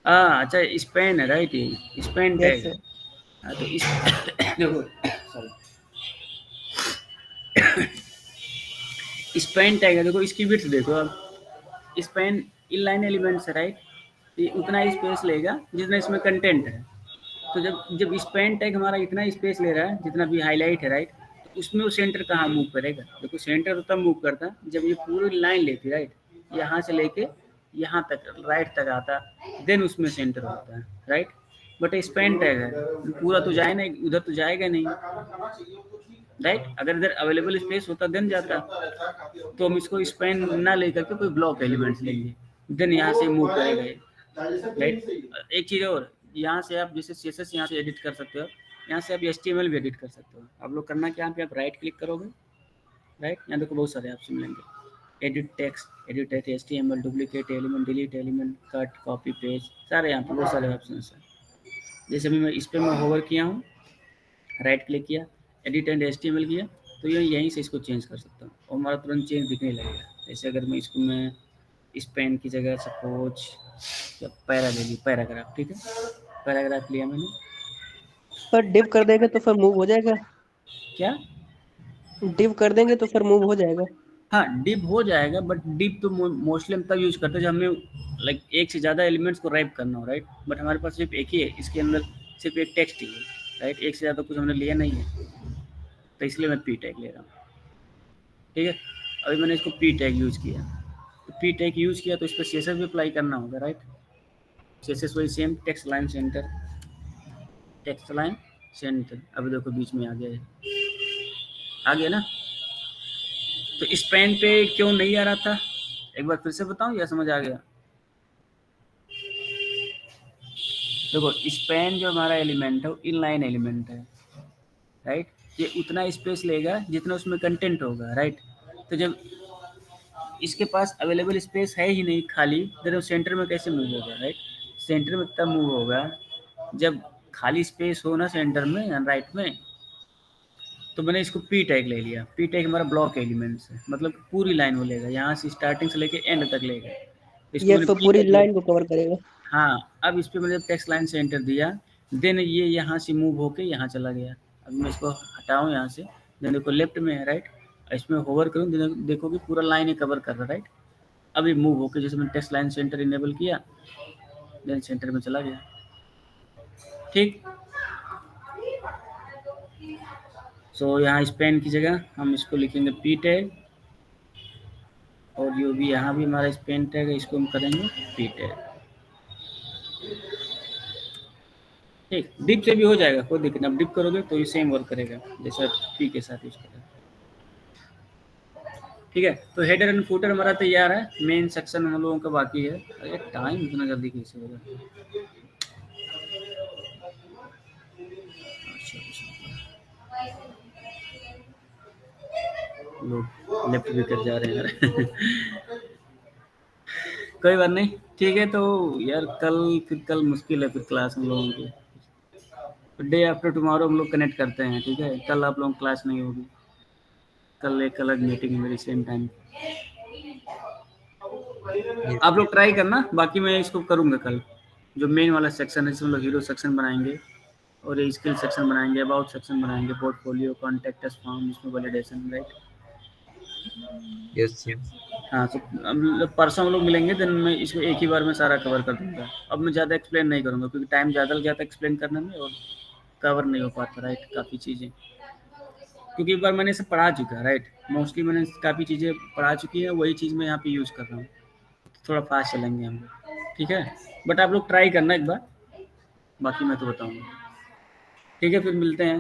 अच्छा स्पेन है, राइट, ये स्पेन यस टैग है। सर। हाँ तो इस देखो सॉरी स्पेन टैग है, देखो इसकी विड्थ देखो। अब स्पेन इनलाइन एलिमेंट्स है, राइट, ये उतना ही स्पेस लेगा जितना इसमें कंटेंट है। तो जब जब स्पेन टैग हमारा इतना स्पेस ले रहा है जितना भी हाईलाइट है, राइट, तो उसमें वो सेंटर कहाँ मूव करेगा? देखो सेंटर तो तब मूव करता है जब ये पूरी लाइन लेती, राइट, यहाँ से लेके यहाँ तक राइट तक आता, देन उसमें सेंटर होता है, राइट। बट स्पेन टैग है, पूरा तो जाए नहीं, उधर तो जाएगा नहीं, राइट। अगर इधर अवेलेबल स्पेस होता देन जाता। तो हम इसको स्पेन ना लेकर के कोई ब्लॉक एलिमेंट्स लेंगे, देन यहाँ से मूव करेगा ये, राइट। एक चीज़ और, यहाँ से आप जैसे CSS यहाँ से एडिट कर सकते हो, यहाँ से आप HTML भी एडिट कर सकते हो। आप लोग करना क्या, पे आप राइट क्लिक करोगे, राइट, यहाँ देखो बहुत सारे ऑप्शन मिलेंगे, edit text, edit HTML, duplicate element, delete element, cut, copy, page, सारे यहाँ पर बहुत सारे ऑप्शन हैं। जैसे अभी मैं इस पर मैं होवर किया हूँ, राइट क्लिक किया, एडिट एंड HTML किया, तो ये यहीं से इसको चेंज कर सकता हूँ और हमारा तुरंत चेंज दिखने लगेगा। जैसे अगर मैं इसको मैं इस पेन की जगह सपोज पैरा ले ली, पैराग्राफ, ठीक है, पैराग्राफ लिया मैंने। पर डिव कर देंगे तो फिर मूव हो जाएगा। क्या? डिव कर देंगे तो फिर मूव हो जाएगा। हाँ डिप हो जाएगा, बट डिप तो मोस्टली हम तब यूज करते हैं जब हमें लाइक एक से ज़्यादा एलिमेंट्स को रैप करना हो, राइट। बट हमारे पास सिर्फ एक ही है, इसके अंदर सिर्फ एक टेक्स्ट ही है, राइट, एक से ज़्यादा कुछ हमने लिया नहीं है, तो इसलिए मैं पी टैग ले रहा हूँ, ठीक है। अभी मैंने इसको पी टैग यूज़ किया, तो पी टैग यूज़ किया तो इस पर CSS भी अप्लाई करना होगा, राइट। CSS वही same, text line center, text line centre. अभी देखो बीच में आ गया है, आ गया ना। तो इस पेन पे क्यों नहीं आ रहा था, एक बार फिर से बताऊं या समझ आ गया? देखो इस पेन जो हमारा एलिमेंट है वो इनलाइन एलिमेंट है, राइट, ये उतना स्पेस लेगा जितना उसमें कंटेंट होगा, राइट। तो जब इसके पास अवेलेबल स्पेस है ही नहीं खाली, तो सेंटर में कैसे मूव होगा, राइट। सेंटर में तब मूव होगा जब खाली स्पेस हो ना सेंटर में, राइट में। तो मैंने इसको पी टैग ले लिया, पी टैग हमारा ब्लॉक एलिमेंट्स है, मतलब पूरी लाइन वो लेगा, यहाँ से स्टार्टिंग से लेके एंड तक लेगा, इसको ये मैंने तो पी पूरी टैग ले। लाइन को कवर करेगा। हाँ, अब इस पे मैंने जब टेक्स्ट लाइन से एंटर दिया, देन ये यहाँ से मूव होके यहाँ चला गया। अब मैं इसको हटाऊँ यहाँ से, देन देखो लेफ्ट में है, राइट, इसमें होवर करूँ, देखो कि पूरा लाइन ही कवर कर रहा है, राइट। अब ये मूव होके जैसे मैंने टेक्स्ट लाइन सेंटर इनेबल किया, देन सेंटर में चला गया, ठीक। सो यहाँ इस पेन की जगह हम इसको लिखेंगे पी टैग, और जो भी यहाँ भी हमारा इस पेन टैग है इसको हम करेंगे पी टैग, ठीक। डिप से भी हो जाएगा, कोई दिक्कत नहीं। अब डिप करोगे तो ये सेम वर्क करेगा जैसे पी के साथ यूज करें, ठीक है। तो हेडर एंड फुटर हमारा तैयार है, मेन सेक्शन हम लोगों का बाकी है। अरे टाइम इतना जल्दी कैसे होगा? लोग लेफ्ट भी कर जा रहे हैं यार। कोई बात नहीं, ठीक है। तो यार फिर कल मुश्किल है फिर क्लास हम लोगों की। डे आफ्टर टुमारो हम लोग कनेक्ट करते हैं, ठीक है। कल आप लोगों की क्लास नहीं होगी, कल एक अलग मीटिंग है मेरी सेम टाइम। आप लोग ट्राई करना, बाकी मैं इसको करूँगा कल। जो मेन वाला सेक्शन है इसमें लोग हीरो सेक्शन बनाएंगे, और ये स्किल सेक्शन बनाएंगे, अबाउट सेक्शन बनाएंगे, पोर्टफोलियो, कॉन्टैक्ट अस फॉर्म, इसमें वैलिडेशन, राइट। Yes sir. हाँ, तो परसों हम लोग मिलेंगे, दिन में इसको एक ही बार में सारा कवर कर दूंगा। अब मैं ज़्यादा एक्सप्लेन नहीं करूँगा क्योंकि टाइम ज़्यादा लग जाता है एक्सप्लेन करने में, और कवर नहीं हो पाता, राइट, काफ़ी चीज़ें, क्योंकि एक बार मैंने इसे पढ़ा चुका है, राइट, मोस्टली मैंने काफ़ी चीज़ें पढ़ा चुकी है, वही चीज़ मैं यहाँ पे यूज़ कर रहा हूँ, थोड़ा फास्ट चलेंगे हम लोग, ठीक है, बट आप लोग ट्राई करना एक बार, बाकी मैं तो बताऊँगा, ठीक है, फिर मिलते हैं।